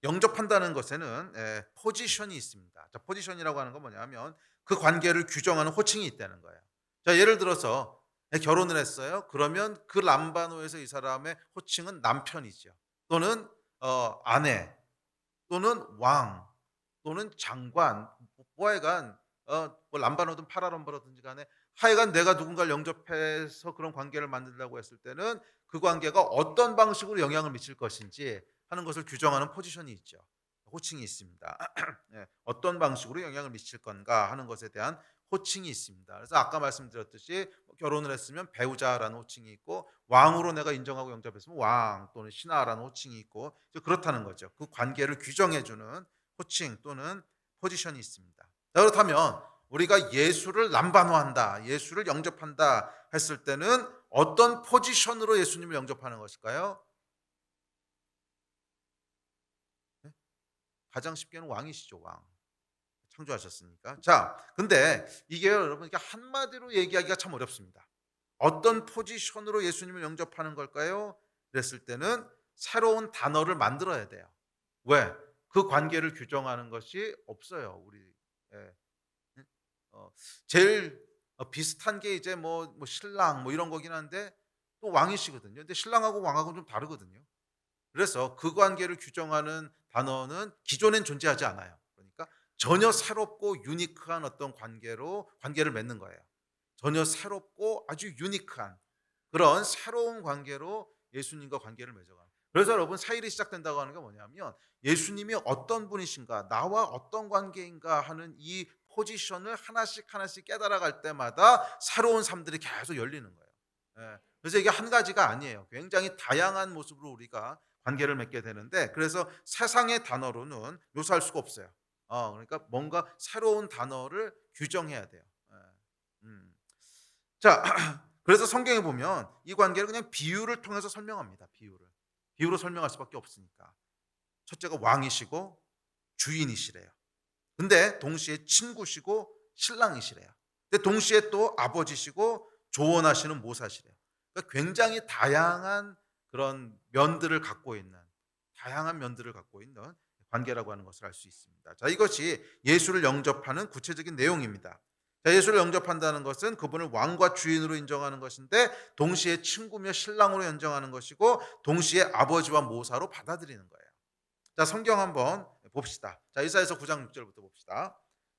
영접한다는 것에는 포지션이 있습니다. 자, 포지션이라고 하는 건 뭐냐면 그 관계를 규정하는 호칭이 있다는 거예요. 자, 예를 들어서 결혼을 했어요. 그러면 그 람바노에서 이 사람의 호칭은 남편이죠. 또는 아내, 또는 왕, 또는 장관, 뭐 하여간 뭐 람바노든 파라람바라든지 간에 하여간 내가 누군가를 영접해서 그런 관계를 만들려고 했을 때는 그 관계가 어떤 방식으로 영향을 미칠 것인지 하는 것을 규정하는 포지션이 있죠. 호칭이 있습니다. 어떤 방식으로 영향을 미칠 건가 하는 것에 대한 호칭이 있습니다. 그래서 아까 말씀드렸듯이 결혼을 했으면 배우자라는 호칭이 있고 왕으로 내가 인정하고 영접했으면 왕 또는 신하라는 호칭이 있고 그렇다는 거죠. 그 관계를 규정해 주는 호칭 또는 포지션이 있습니다. 자, 그렇다면 우리가 예수를 람바노한다, 예수를 영접한다 했을 때는 어떤 포지션으로 예수님을 영접하는 것일까요? 가장 쉽게는 왕이시죠, 왕. 창조하셨으니까. 자, 근데 이게 여러분 이게 한마디로 얘기하기가 참 어렵습니다. 어떤 포지션으로 예수님을 영접하는 걸까요? 그랬을 때는 새로운 단어를 만들어야 돼요. 왜? 그 관계를 규정하는 것이 없어요. 우리 예. 제일 비슷한 게 이제 뭐 신랑 뭐 이런 거긴 한데 또 왕이시거든요. 근데 신랑하고 왕하고는 좀 다르거든요. 그래서 그 관계를 규정하는 단어는 기존엔 존재하지 않아요. 그러니까 전혀 새롭고 유니크한 어떤 관계로 관계를 맺는 거예요. 전혀 새롭고 아주 유니크한 그런 새로운 관계로 예수님과 관계를 맺어가는. 그래서 여러분 사일이 시작된다고 하는 게 뭐냐면 예수님이 어떤 분이신가, 나와 어떤 관계인가 하는 이 포지션을 하나씩 하나씩 깨달아갈 때마다 새로운 삶들이 계속 열리는 거예요. 예. 그래서 이게 한 가지가 아니에요. 굉장히 다양한 모습으로 우리가 관계를 맺게 되는데 그래서 세상의 단어로는 묘사할 수가 없어요. 그러니까 뭔가 새로운 단어를 규정해야 돼요. 예. 음. 자, 그래서 성경에 보면 이 관계를 그냥 비유를 통해서 설명합니다. 비유를. 비유로 설명할 수밖에 없으니까. 첫째가 왕이시고 주인이시래요. 근데 동시에 친구시고 신랑이시래요. 근데 동시에 또 아버지시고 조언하시는 모사시래요. 그러니까 굉장히 다양한 면들을 갖고 있는 관계라고 하는 것을 알 수 있습니다. 자, 이것이 예수를 영접하는 구체적인 내용입니다. 자, 예수를 영접한다는 것은 그분을 왕과 주인으로 인정하는 것인데 동시에 친구며 신랑으로 인정하는 것이고 동시에 아버지와 모사로 받아들이는 거예요. 자, 성경 한번 봅시다. 자, 이사야서 9장 6절부터 봅시다.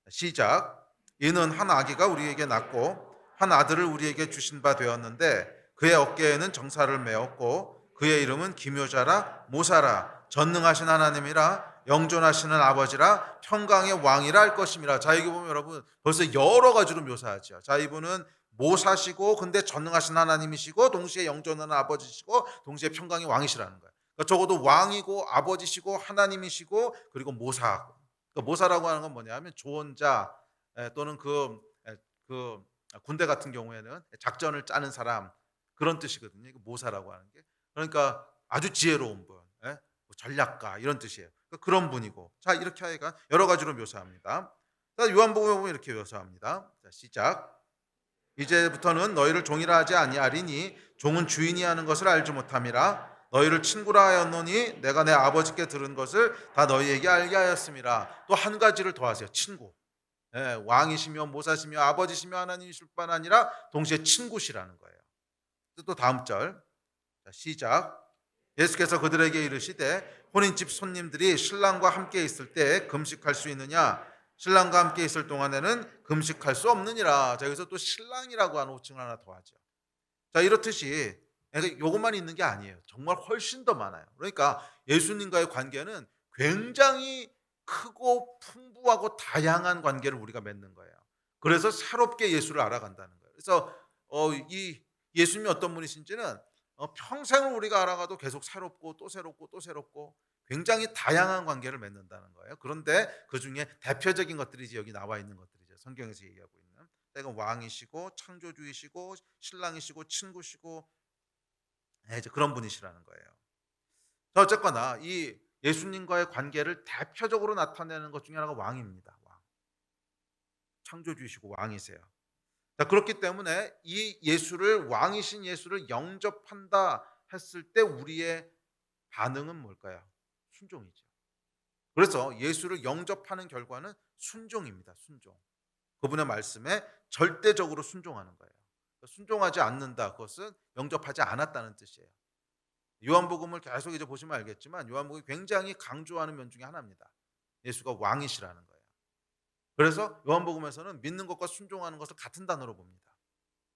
시작. 이는 한 아기가 우리에게 낳고 한 아들을 우리에게 주신 바 되었는데 그의 어깨에는 정사를 메었고 그의 이름은 기묘자라 모사라 전능하신 하나님이라 영존하시는 아버지라 평강의 왕이라 할 것임이라. 자, 여기 보면 여러분 벌써 여러 가지로 묘사하죠. 자, 이분은 모사시고 근데 전능하신 하나님이시고 동시에 영존하는 아버지시고 동시에 평강의 왕이시라는 거예요. 그러니까 적어도 왕이고 아버지시고 하나님이시고 그리고 모사. 그러니까 모사라고 하는 건 뭐냐면 조언자 또는 그 군대 같은 경우에는 작전을 짜는 사람 그런 뜻이거든요. 이거 모사라고 하는 게. 그러니까 아주 지혜로운 분, 뭐 전략가 이런 뜻이에요. 그러니까 그런 분이고. 자, 이렇게 하여간 여러 가지로 묘사합니다. 자, 요한복음에 보면 이렇게 묘사합니다. 자, 시작. 이제부터는 너희를 종이라 하지 아니하리니 종은 주인이 하는 것을 알지 못함이라. 너희를 친구라 하였노니 내가 내 아버지께 들은 것을 다 너희에게 알게 하였음이라. 또 한 가지를 더하세요. 친구. 왕이시며 모사시며 아버지시며 하나님이실 뿐 아니라 동시에 친구시라는 거예요. 또 다음 절. 자, 시작. 예수께서 그들에게 이르시되 혼인집 손님들이 신랑과 함께 있을 때 금식할 수 있느냐? 신랑과 함께 있을 동안에는 금식할 수 없느니라. 자, 여기서 또 신랑이라고 하는 호칭을 하나 더하죠. 자, 이렇듯이 이것만 있는 게 아니에요. 정말 훨씬 더 많아요. 그러니까 예수님과의 관계는 굉장히 크고 풍부하고 다양한 관계를 우리가 맺는 거예요. 그래서 새롭게 예수를 알아간다는 거예요. 그래서 이 예수님이 어떤 분이신지는 평생을 우리가 알아가도 계속 새롭고 또 새롭고 또 새롭고 굉장히 다양한 관계를 맺는다는 거예요. 그런데 그 중에 대표적인 것들이 이제 여기 나와 있는 것들이죠. 성경에서 얘기하고 있는. 내가 왕이시고 창조주이시고 신랑이시고 친구시고 이제 그런 분이시라는 거예요. 자, 어쨌거나 이 예수님과의 관계를 대표적으로 나타내는 것 중에 하나가 왕입니다. 왕. 창조주이시고 왕이세요. 자, 그렇기 때문에 이 예수를 왕이신 예수를 영접한다 했을 때 우리의 반응은 뭘까요? 순종이죠. 그래서 예수를 영접하는 결과는 순종입니다. 순종. 그분의 말씀에 절대적으로 순종하는 거예요. 순종하지 않는다. 그것은 영접하지 않았다는 뜻이에요. 요한복음을 계속 이제 보시면 알겠지만 요한복음이 굉장히 강조하는 면 중에 하나입니다. 예수가 왕이시라는 거예요. 그래서 요한복음에서는 믿는 것과 순종하는 것을 같은 단어로 봅니다.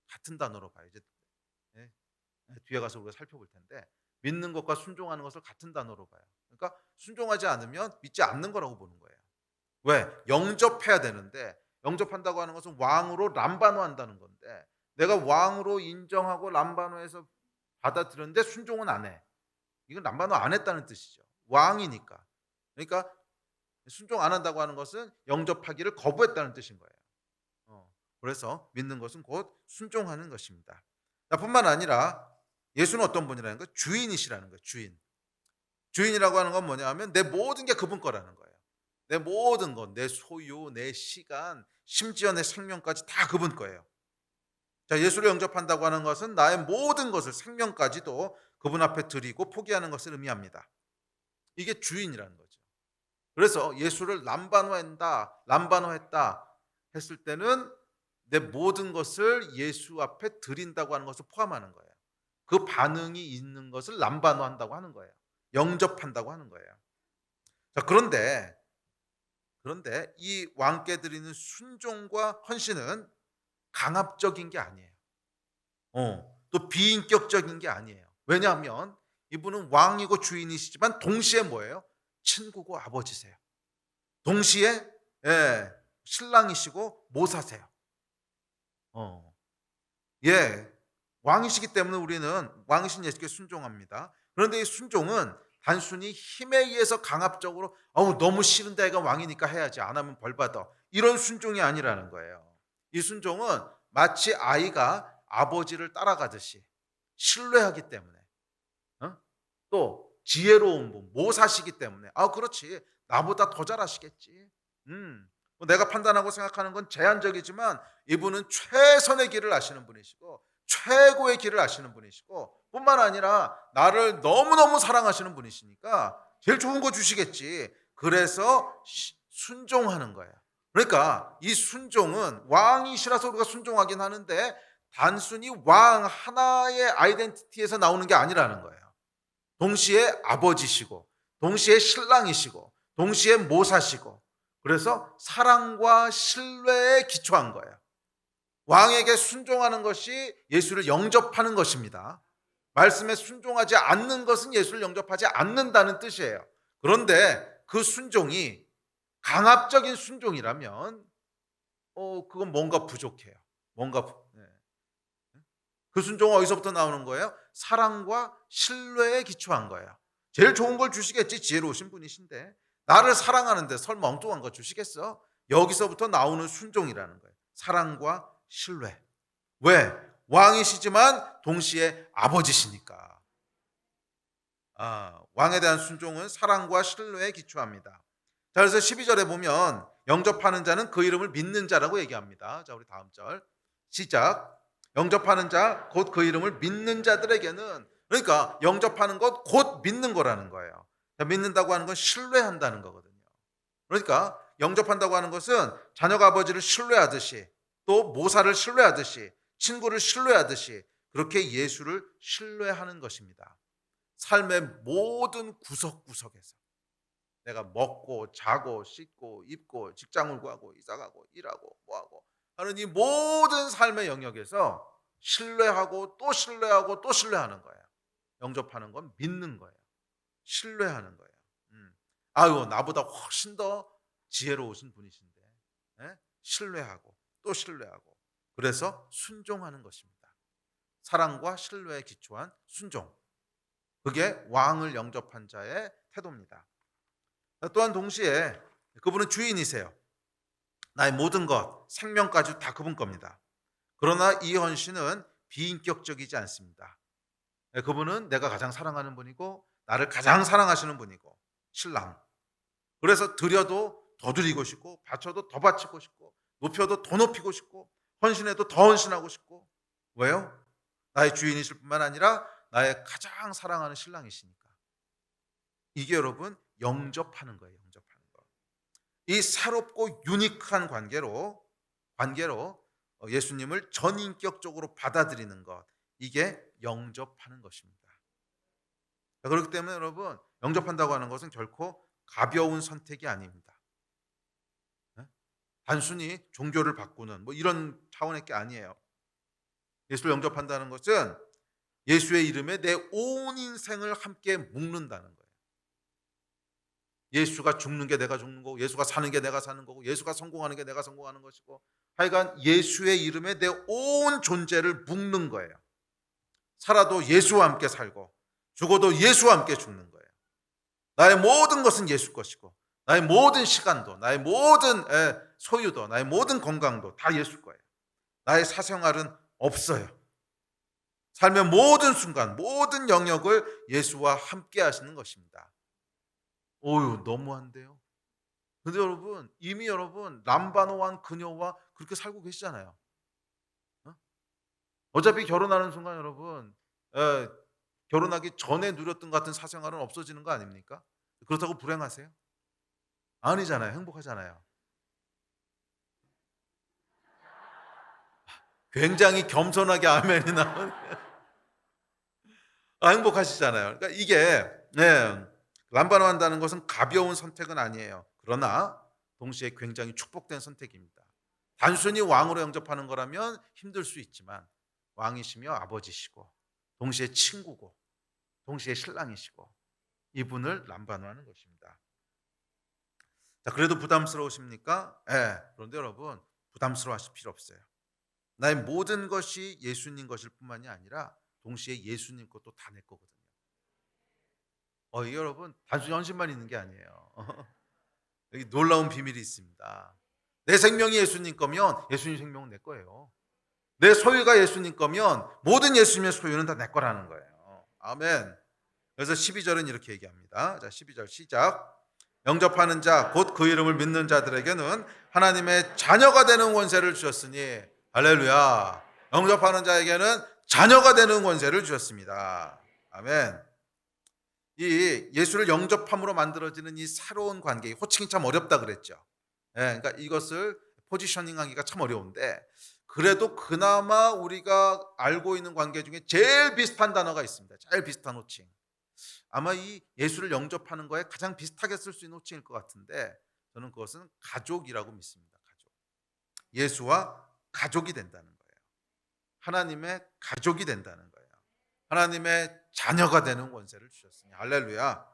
같은 단어로 봐요. 이제 예, 뒤에 가서 우리가 살펴볼 텐데 믿는 것과 순종하는 것을 같은 단어로 봐요. 그러니까 순종하지 않으면 믿지 않는 거라고 보는 거예요. 왜? 영접해야 되는데 영접한다고 하는 것은 왕으로 람바노한다는 건데 내가 왕으로 인정하고 람바노해서 받아들였는데 순종은 안 해. 이건 람바노 안 했다는 뜻이죠. 왕이니까. 그러니까 순종 안 한다고 하는 것은 영접하기를 거부했다는 뜻인 거예요. 그래서 믿는 것은 곧 순종하는 것입니다. 뿐만 아니라 예수는 어떤 분이라는 거예요? 주인이시라는 거예요. 주인. 주인이라고 하는 건 뭐냐 하면 내 모든 게 그분 거라는 거예요. 내 모든 것, 내 소유, 내 시간, 심지어 내 생명까지 다 그분 거예요. 자, 예수를 영접한다고 하는 것은 나의 모든 것을 생명까지도 그분 앞에 드리고 포기하는 것을 의미합니다. 이게 주인이라는 거죠. 그래서 예수를 람바노했다 했을 때는 내 모든 것을 예수 앞에 드린다고 하는 것을 포함하는 거예요. 그 반응이 있는 것을 람바노한다고 하는 거예요. 영접한다고 하는 거예요. 자, 그런데 이 왕께 드리는 순종과 헌신은 강압적인 게 아니에요. 또 비인격적인 게 아니에요. 왜냐하면 이분은 왕이고 주인이시지만 동시에 뭐예요? 친구고 아버지세요. 동시에 신랑이시고 모사세요. 어. 예, 왕이시기 때문에 우리는 왕이신 예수께 순종합니다. 그런데 이 순종은 단순히 힘에 의해서 강압적으로 너무 싫은데 애가 왕이니까 해야지 안 하면 벌 받아 이런 순종이 아니라는 거예요. 이 순종은 마치 아이가 아버지를 따라가듯이 신뢰하기 때문에 또 지혜로운 분 모사시기 때문에 그렇지 나보다 더 잘하시겠지. 내가 판단하고 생각하는 건 제한적이지만 이분은 최선의 길을 아시는 분이시고 최고의 길을 아시는 분이시고 뿐만 아니라 나를 너무너무 사랑하시는 분이시니까 제일 좋은 거 주시겠지. 그래서 순종하는 거예요. 그러니까 이 순종은 왕이시라서 우리가 순종하긴 하는데 단순히 왕 하나의 아이덴티티에서 나오는 게 아니라는 거예요. 동시에 아버지시고 동시에 신랑이시고 동시에 모사시고 그래서 사랑과 신뢰에 기초한 거예요. 왕에게 순종하는 것이 예수를 영접하는 것입니다. 말씀에 순종하지 않는 것은 예수를 영접하지 않는다는 뜻이에요. 그런데 그 순종이 강압적인 순종이라면 그건 뭔가 부족해요. 그 순종은 어디서부터 나오는 거예요? 사랑과 신뢰에 기초한 거예요. 제일 좋은 걸 주시겠지. 지혜로우신 분이신데 나를 사랑하는데 설마 엉뚱한 거 주시겠어? 여기서부터 나오는 순종이라는 거예요. 사랑과 신뢰. 왜? 왕이시지만 동시에 아버지시니까. 왕에 대한 순종은 사랑과 신뢰에 기초합니다. 자, 그래서 12절에 보면 영접하는 자는 그 이름을 믿는 자라고 얘기합니다. 자, 우리 다음 절 시작. 영접하는 자 곧 그 이름을 믿는 자들에게는, 그러니까 영접하는 것 곧 믿는 거라는 거예요. 자, 믿는다고 하는 건 신뢰한다는 거거든요. 그러니까 영접한다고 하는 것은 자녀가 아버지를 신뢰하듯이 또 모사를 신뢰하듯이 친구를 신뢰하듯이 그렇게 예수를 신뢰하는 것입니다. 삶의 모든 구석구석에서 내가 먹고 자고 씻고 입고 직장을 구하고 이사가고 일하고 뭐하고 하는 이 모든 삶의 영역에서 신뢰하고 또 신뢰하고 또 신뢰하는 거예요. 영접하는 건 믿는 거예요. 신뢰하는 거예요. 아유, 나보다 훨씬 더 지혜로우신 분이신데 신뢰하고 또 신뢰하고 그래서 순종하는 것입니다. 사랑과 신뢰에 기초한 순종. 그게 왕을 영접한 자의 태도입니다. 또한 동시에 그분은 주인이세요. 나의 모든 것, 생명까지 다 그분 겁니다. 그러나 이 헌신은 비인격적이지 않습니다. 그분은 내가 가장 사랑하는 분이고 나를 가장 사랑하시는 분이고 신랑. 그래서 드려도 더 드리고 싶고 바쳐도 더 바치고 싶고 높여도 더 높이고 싶고 헌신해도 더 헌신하고 싶고. 왜요? 나의 주인이실 뿐만 아니라 나의 가장 사랑하는 신랑이시니까. 이게 여러분 영접하는 거예요. 영접하는 거. 이 새롭고 유니크한 관계로 예수님을 전인격적으로 받아들이는 것, 이게 영접하는 것입니다. 그렇기 때문에 여러분 영접한다고 하는 것은 결코 가벼운 선택이 아닙니다. 단순히 종교를 바꾸는 이런 차원의 게 아니에요. 예수를 영접한다는 것은 예수의 이름에 내 온 인생을 함께 묶는다는 거예요. 예수가 죽는 게 내가 죽는 거고 예수가 사는 게 내가 사는 거고 예수가 성공하는 게 내가 성공하는 것이고 하여간 예수의 이름에 내 온 존재를 묶는 거예요. 살아도 예수와 함께 살고 죽어도 예수와 함께 죽는 거예요. 나의 모든 것은 예수 것이고 나의 모든 시간도 나의 모든 소유도 나의 모든 건강도 다 예수 거예요. 나의 사생활은 없어요. 삶의 모든 순간 모든 영역을 예수와 함께 하시는 것입니다. 오유, 너무한데요. 근데 여러분 이미 여러분 람바노한 그녀와 그렇게 살고 계시잖아요. 어차피 결혼하는 순간 여러분 결혼하기 전에 누렸던 같은 사생활은 없어지는 거 아닙니까? 그렇다고 불행하세요? 아니잖아요. 행복하잖아요. 굉장히 겸손하게 아멘이 나오는 행복하시잖아요. 그러니까 이게 람바노한다는 것은 가벼운 선택은 아니에요. 그러나 동시에 굉장히 축복된 선택입니다. 단순히 왕으로 영접하는 거라면 힘들 수 있지만 왕이시며 아버지시고 동시에 친구고 동시에 신랑이시고 이분을 람바노하는 것입니다. 자, 그래도 부담스러우십니까? 그런데 여러분 부담스러워하실 필요 없어요. 나의 모든 것이 예수님 것일 뿐만이 아니라 동시에 예수님 것도 다 내 거거든요. 여러분 단순히 헌신만 있는 게 아니에요. 여기 놀라운 비밀이 있습니다. 내 생명이 예수님 거면 예수님 생명은 내 거예요. 내 소유가 예수님 거면 모든 예수님의 소유는 다 내 거라는 거예요. 아멘. 그래서 12절은 이렇게 얘기합니다. 자, 12절 시작. 영접하는 자 곧 그 이름을 믿는 자들에게는 하나님의 자녀가 되는 권세를 주셨으니 할렐루야. 영접하는 자에게는 자녀가 되는 권세를 주셨습니다. 아멘. 이 예수를 영접함으로 만들어지는 이 새로운 관계, 호칭이 참 어렵다 그랬죠. 그러니까 이것을 포지셔닝하기가 참 어려운데 그래도 그나마 우리가 알고 있는 관계 중에 제일 비슷한 단어가 있습니다. 제일 비슷한 호칭. 아마 이 예수를 영접하는 거에 가장 비슷하게 쓸 수 있는 호칭일 것 같은데 저는 그것은 가족이라고 믿습니다. 가족. 예수와 가족이 된다는 거예요. 하나님의 가족이 된다는 거예요. 하나님의 자녀가 되는 권세를 주셨으니 할렐루야.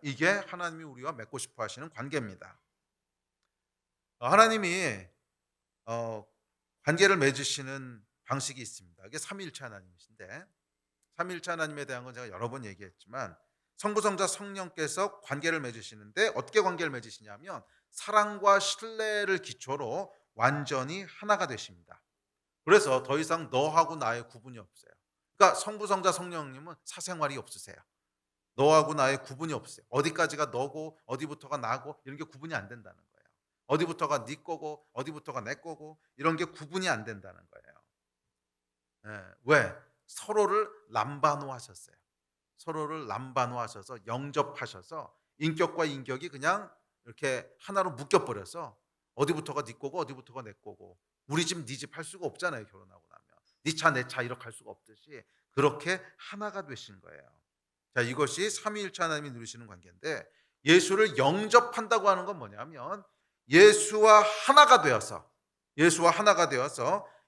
이게 하나님이 우리와 맺고 싶어 하시는 관계입니다. 하나님이 관계를 맺으시는 방식이 있습니다. 이게 삼위일체 하나님이신데 삼위일체 하나님에 대한 건 제가 여러 번 얘기했지만 성부, 성자, 성령께서 관계를 맺으시는데 어떻게 관계를 맺으시냐면 사랑과 신뢰를 기초로 완전히 하나가 되십니다. 그래서 더 이상 너하고 나의 구분이 없어요. 그러니까 성부, 성자, 성령님은 사생활이 없으세요. 너하고 나의 구분이 없어요. 어디까지가 너고 어디부터가 나고 이런 게 구분이 안 된다는 거예요. 어디부터가 네 거고 어디부터가 내 거고 이런 게 구분이 안 된다는 거예요. 왜? 서로를 람바노 하셨어요. 서로를 람바노 하셔서 영접하셔서 인격과 인격이 그냥 이렇게 하나로 묶여버려서 어디부터가 네 거고 어디부터가 내 거고 우리 집 네 집 할 수가 없잖아요. 결혼하고 나면 네 차 내 차 이렇게 할 수가 없듯이 그렇게 하나가 되신 거예요. 자, 이것이 삼위일체 하나님이 누리시는 관계인데 예수를 영접한다고 하는 건 뭐냐면 예수와 하나가 되어서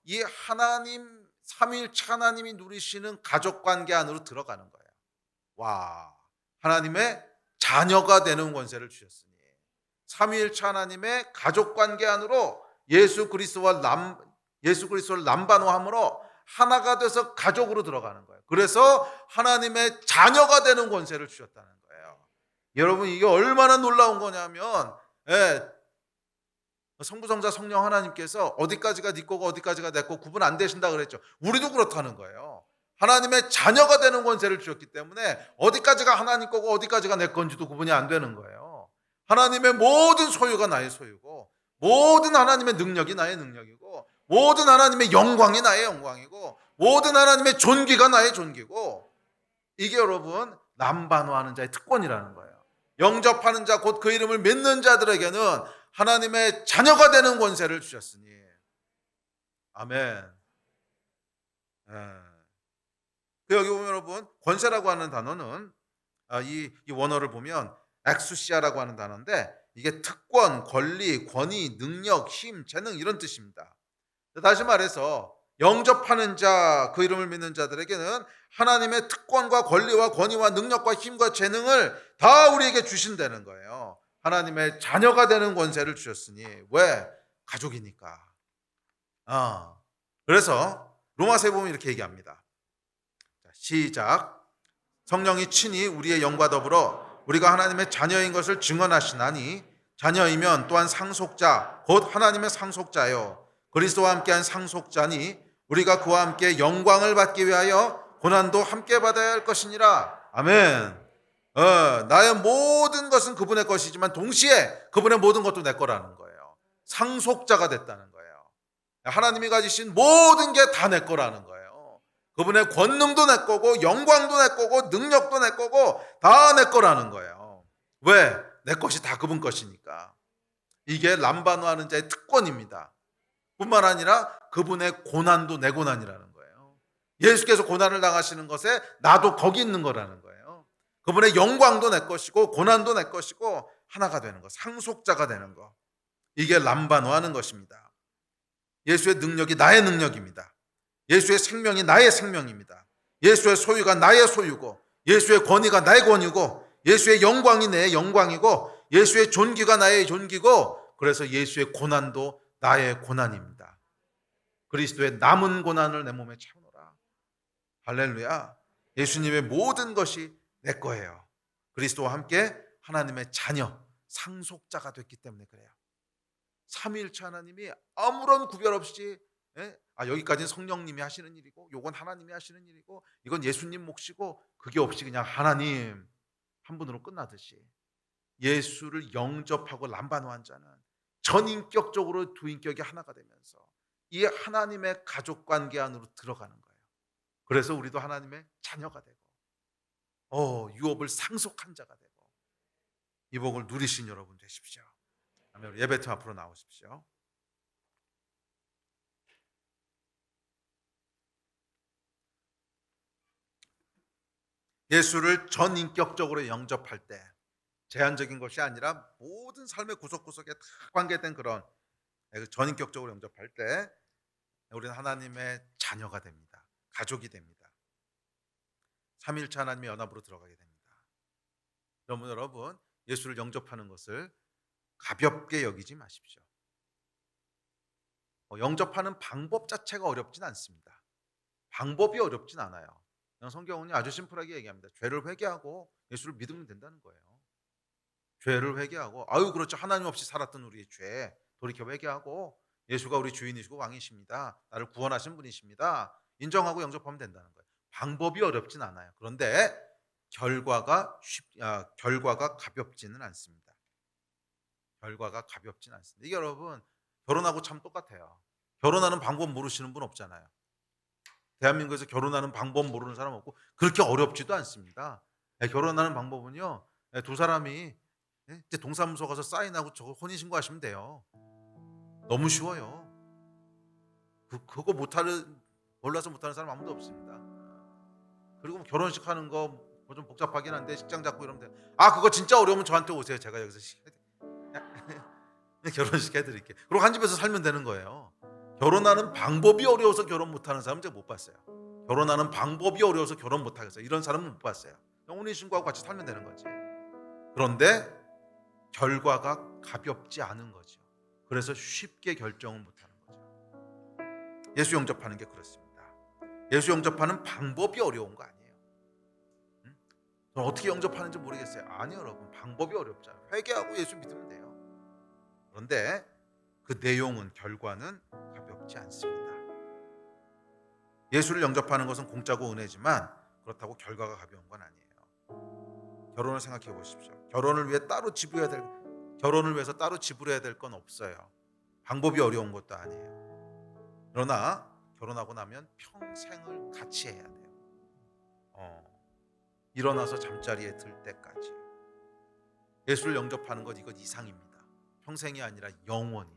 이 하나님 삼위일체 하나님이 누리시는 가족 관계 안으로 들어가는 거예요. 와, 하나님의 자녀가 되는 권세를 주셨으니 삼위일체 하나님의 가족 관계 안으로 예수 그리스도를 람바노함으로 하나가 돼서 가족으로 들어가는 거예요. 그래서 하나님의 자녀가 되는 권세를 주셨다는 거예요. 여러분 이게 얼마나 놀라운 거냐면 성부, 성자, 성령 하나님께서 어디까지가 네 거고 어디까지가 내 거 구분 안 되신다 그랬죠. 우리도 그렇다는 거예요. 하나님의 자녀가 되는 권세를 주셨기 때문에 어디까지가 하나님 거고 어디까지가 내 건지도 구분이 안 되는 거예요. 하나님의 모든 소유가 나의 소유고 모든 하나님의 능력이 나의 능력이고 모든 하나님의 영광이 나의 영광이고 모든 하나님의 존귀가 나의 존귀고 이게 여러분 람바노하는 자의 특권이라는 거예요. 영접하는 자 곧 그 이름을 믿는 자들에게는 하나님의 자녀가 되는 권세를 주셨으니 아멘. 여기 보면 여러분 권세라고 하는 단어는 이 원어를 보면 엑수시아라고 하는 단어인데 이게 특권, 권리, 권위, 능력, 힘, 재능 이런 뜻입니다. 다시 말해서 영접하는 자, 그 이름을 믿는 자들에게는 하나님의 특권과 권리와 권위와 능력과 힘과 재능을 다 우리에게 주신다는 거예요. 하나님의 자녀가 되는 권세를 주셨으니 왜? 가족이니까. 그래서 로마서에 보면 이렇게 얘기합니다. 시작. 성령이 친히 우리의 영과 더불어 우리가 하나님의 자녀인 것을 증언하시나니 자녀이면 또한 상속자 곧 하나님의 상속자요 그리스도와 함께한 상속자니 우리가 그와 함께 영광을 받기 위하여 고난도 함께 받아야 할 것이니라. 아멘. 나의 모든 것은 그분의 것이지만 동시에 그분의 모든 것도 내 거라는 거예요. 상속자가 됐다는 거예요. 하나님이 가지신 모든 게 다 내 거라는 거예요. 그분의 권능도 내 거고 영광도 내 거고 능력도 내 거고 다 내 거라는 거예요. 왜? 내 것이 다 그분 것이니까. 이게 람바노하는 자의 특권입니다. 뿐만 아니라 그분의 고난도 내 고난이라는 거예요. 예수께서 고난을 당하시는 것에 나도 거기 있는 거라는 거예요. 그분의 영광도 내 것이고 고난도 내 것이고 하나가 되는 거, 상속자가 되는 거. 이게 람바노하는 것입니다. 예수의 능력이 나의 능력입니다. 예수의 생명이 나의 생명입니다. 예수의 소유가 나의 소유고, 예수의 권위가 나의 권위고, 예수의 영광이 내 영광이고, 예수의 존귀가 나의 존귀고, 그래서 예수의 고난도 나의 고난입니다. 그리스도의 남은 고난을 내 몸에 채우노라. 할렐루야. 예수님의 모든 것이 내 거예요. 그리스도와 함께 하나님의 자녀, 상속자가 됐기 때문에 그래요. 삼위일체 하나님이 아무런 구별 없이 여기까지는 성령님이 하시는 일이고 요건 하나님이 하시는 일이고 이건 예수님 몫이고 그게 없이 그냥 하나님 한 분으로 끝나듯이 예수를 영접하고 람바노한 자는 전인격적으로 두 인격이 하나가 되면서 이 하나님의 가족관계 안으로 들어가는 거예요. 그래서 우리도 하나님의 자녀가 되고 유업을 상속한 자가 되고 이 복을 누리신 여러분 되십시오. 아멘. 예배팀 앞으로 나오십시오. 예수를 전인격적으로 영접할 때 제한적인 것이 아니라 모든 삶의 구석구석에 다 관계된 그런 전인격적으로 영접할 때 우리는 하나님의 자녀가 됩니다. 가족이 됩니다. 삼위일체 하나님의 연합으로 들어가게 됩니다. 여러분 예수를 영접하는 것을 가볍게 여기지 마십시오. 영접하는 방법 자체가 어렵진 않습니다. 방법이 어렵진 않아요. 성경은 아주 심플하게 얘기합니다. 죄를 회개하고 예수를 믿으면 된다는 거예요. 죄를 회개하고 그렇죠. 하나님 없이 살았던 우리의 죄 돌이켜 회개하고 예수가 우리 주인이시고 왕이십니다. 나를 구원하신 분이십니다. 인정하고 영접하면 된다는 거예요. 방법이 어렵진 않아요. 그런데 결과가 가볍지는 않습니다. 결과가 가볍지는 않습니다. 이게 여러분 결혼하고 참 똑같아요. 결혼하는 방법 모르시는 분 없잖아요. 대한민국에서 결혼하는 방법 모르는 사람 없고 그렇게 어렵지도 않습니다. 결혼하는 방법은요, 두 사람이 이제 동사무소 가서 사인하고 저거 혼인신고하시면 돼요. 너무 쉬워요. 그거 몰라서 못하는 사람 아무도 없습니다. 그리고 결혼식 하는 거 뭐 좀 복잡하긴 한데 식장 잡고 이러면 돼요. 그거 진짜 어려우면 저한테 오세요. 제가 여기서 결혼식 해드릴게요. 그리고 한 집에서 살면 되는 거예요. 결혼하는 방법이 어려워서 결혼 못하는 사람 제가 못 봤어요. 결혼하는 방법이 어려워서 결혼 못하겠어요. 이런 사람은 못 봤어요. 혼인신고하고 같이 살면 되는 거지. 그런데 결과가 가볍지 않은 거죠. 그래서 쉽게 결정을 못하는 거죠. 예수 영접하는 게 그렇습니다. 예수 영접하는 방법이 어려운 거 아니에요. 저는 어떻게 영접하는지 모르겠어요. 아니요 여러분, 방법이 어렵잖아요. 회개하고 예수 믿으면 돼요. 그런데 그 내용은, 결과는 가볍지 않습니다. 예수를 영접하는 것은 공짜고 은혜지만 그렇다고 결과가 가벼운 건 아니에요. 결혼을 생각해 보십시오. 결혼을 위해서 따로 지불해야 될 건 없어요. 방법이 어려운 것도 아니에요. 그러나 결혼하고 나면 평생을 같이 해야 돼요. 일어나서 잠자리에 들 때까지. 예수를 영접하는 것 이것 이상입니다. 평생이 아니라 영원히.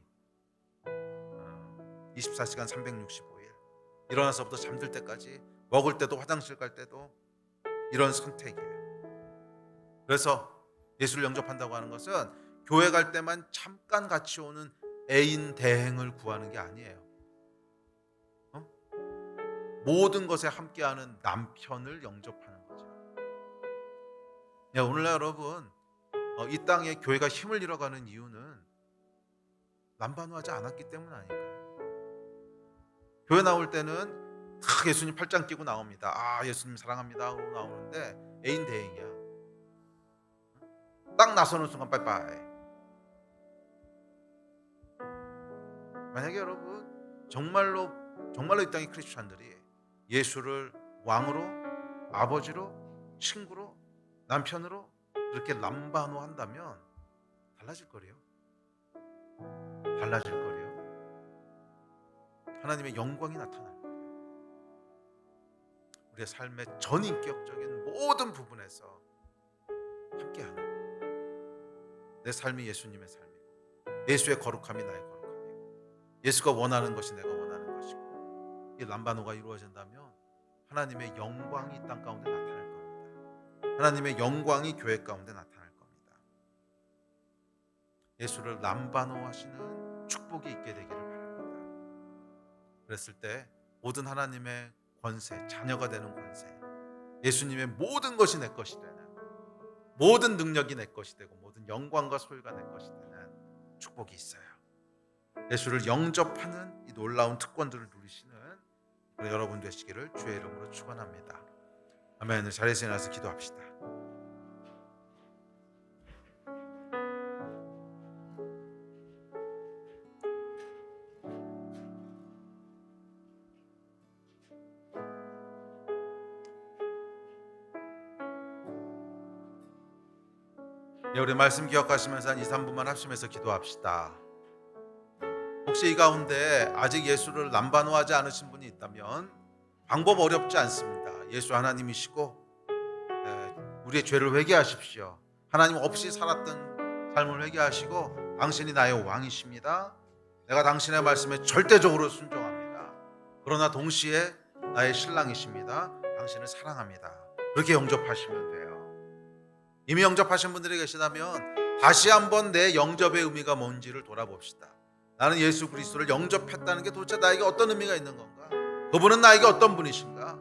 24시간 365일. 일어나서부터 잠들 때까지, 먹을 때도 화장실 갈 때도 이런 선택이에요. 그래서 예수를 영접한다고 하는 것은 교회 갈 때만 잠깐 같이 오는 애인 대행을 구하는 게 아니에요. 모든 것에 함께하는 남편을 영접하는 거죠. 오늘날 여러분 이 땅에 교회가 힘을 잃어가는 이유는 람바노하지 않았기 때문 아닐까요? 교회 나올 때는 다 예수님 팔짱 끼고 나옵니다. 예수님 사랑합니다 하고 나오는데 애인 대행이야. 딱 나서는 순간 빠이빠이. 만약에 여러분 정말로 이 땅의 크리스찬들이 예수를 왕으로, 아버지로, 친구로, 남편으로 이렇게 람바노 한다면 달라질 거래요. 달라질 거래요. 하나님의 영광이 나타날 거예요. 우리의 삶의 전인격적인 모든 부분에서 함께하는, 내 삶이 예수님의 삶이고 예수의 거룩함이 나의 거룩함이고 예수가 원하는 것이 내가 원하는 것이고, 이 람바노가 이루어진다면 하나님의 영광이 이 땅 가운데 나타날 겁니다. 하나님의 영광이 교회 가운데 나타날 겁니다. 예수를 람바노 하시는 축복이 있게 되기를 바랍니다. 그랬을 때 모든 하나님의 권세, 자녀가 되는 권세, 예수님의 모든 것이 내 것이 되는, 모든 능력이 내 것이 되고 모든 영광과 소유가 내 것이 되는 축복이 있어요. 예수를 영접하는 이 놀라운 특권들을 누리시는 여러분 되시기를 주의 이름으로 축원합니다. 아멘. 자리에서 일어나서 기도합시다. 우리 말씀 기억하시면서 한 2, 3분만 합심해서 기도합시다. 혹시 이 가운데 아직 예수를 람바노하지 않으신 분이 있다면 방법 어렵지 않습니다. 예수 하나님이시고 우리의 죄를 회개하십시오. 하나님 없이 살았던 삶을 회개하시고 당신이 나의 왕이십니다. 내가 당신의 말씀에 절대적으로 순종합니다. 그러나 동시에 나의 신랑이십니다. 당신을 사랑합니다. 그렇게 영접하시면 돼요. 이미 영접하신 분들이 계시다면 다시 한번 내 영접의 의미가 뭔지를 돌아봅시다. 나는 예수 그리스도를 영접했다는 게 도대체 나에게 어떤 의미가 있는 건가? 그분은 나에게 어떤 분이신가?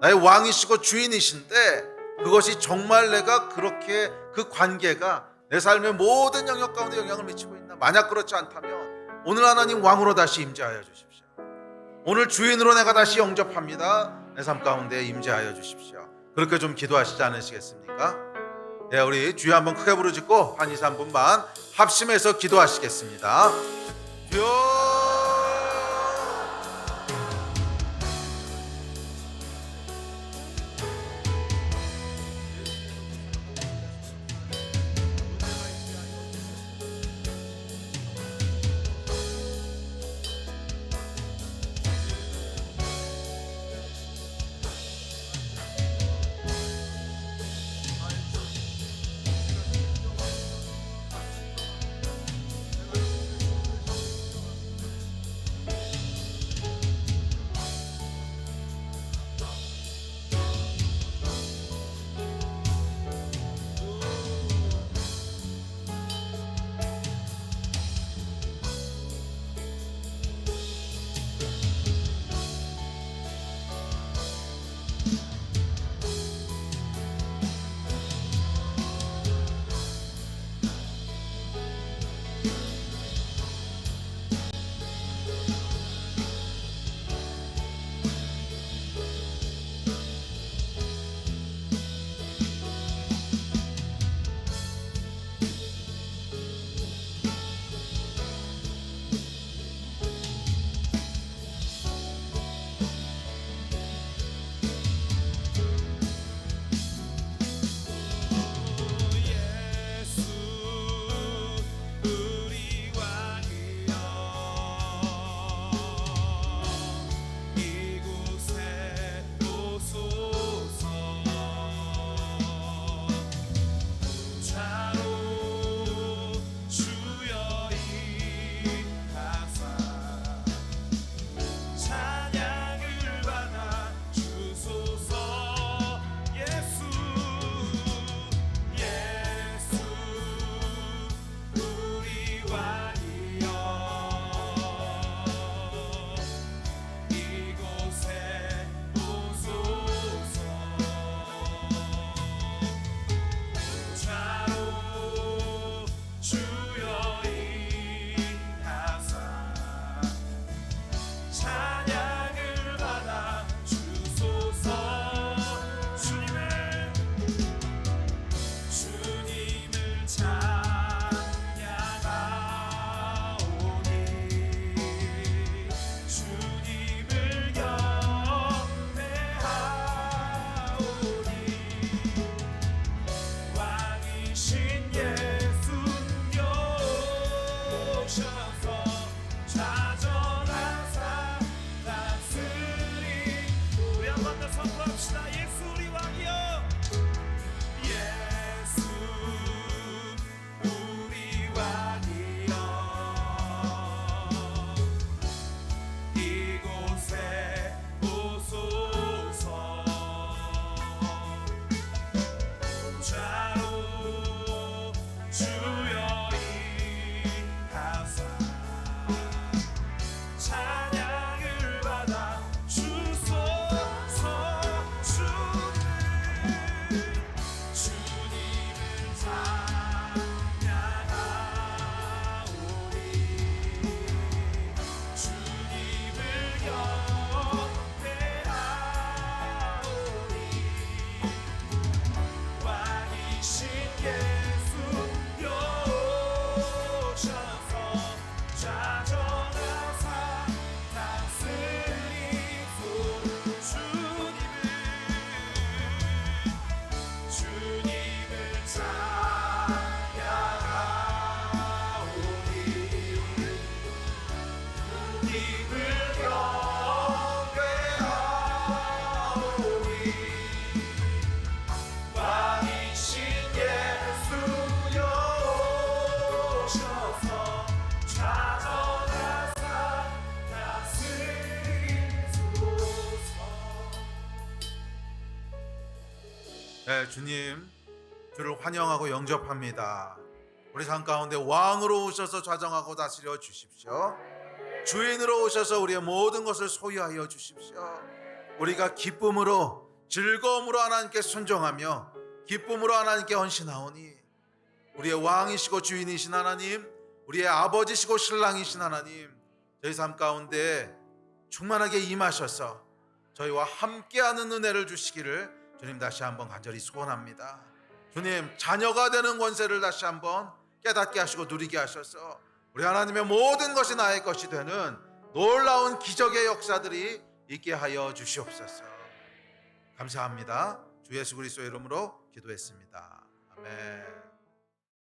나의 왕이시고 주인이신데 그것이 정말 내가 그렇게 그 관계가 내 삶의 모든 영역 가운데 영향을 미치고 있나? 만약 그렇지 않다면 오늘 하나님 왕으로 다시 임재하여 주십시오. 오늘 주인으로 내가 다시 영접합니다. 내 삶 가운데 임재하여 주십시오. 그렇게 좀 기도하시지 않으시겠습니까? 네, 우리 주여 한번 크게 부르짖고 한 2, 3분만 합심해서 기도하시겠습니다. 주여. 왕이신 예수여 예수여 오셔서 좌정하사 다스리소. 주님을 찬양하오니 주님을 경배하오니 왕이신 예수여 오셔서 좌정하사 다스리소서. 네, 주님, 주를 환영하고 영접합니다. 우리 삶 가운데 왕으로 오셔서 좌정하고 다스려 주십시오. 주인으로 오셔서 우리의 모든 것을 소유하여 주십시오. 우리가 기쁨으로, 즐거움으로 하나님께 순종하며 기쁨으로 하나님께 헌신하오니 우리의 왕이시고 주인이신 하나님, 우리의 아버지시고 신랑이신 하나님, 저희 삶 가운데 충만하게 임하셔서 저희와 함께하는 은혜를 주시기를 주님 다시 한번 간절히 소원합니다. 주님, 자녀가 되는 권세를 다시 한번 깨닫게 하시고 누리게 하셔서 우리 하나님의 모든 것이 나의 것이 되는 놀라운 기적의 역사들이 있게 하여 주시옵소서. 감사합니다. 주 예수 그리스도의 이름으로 기도했습니다. 아멘.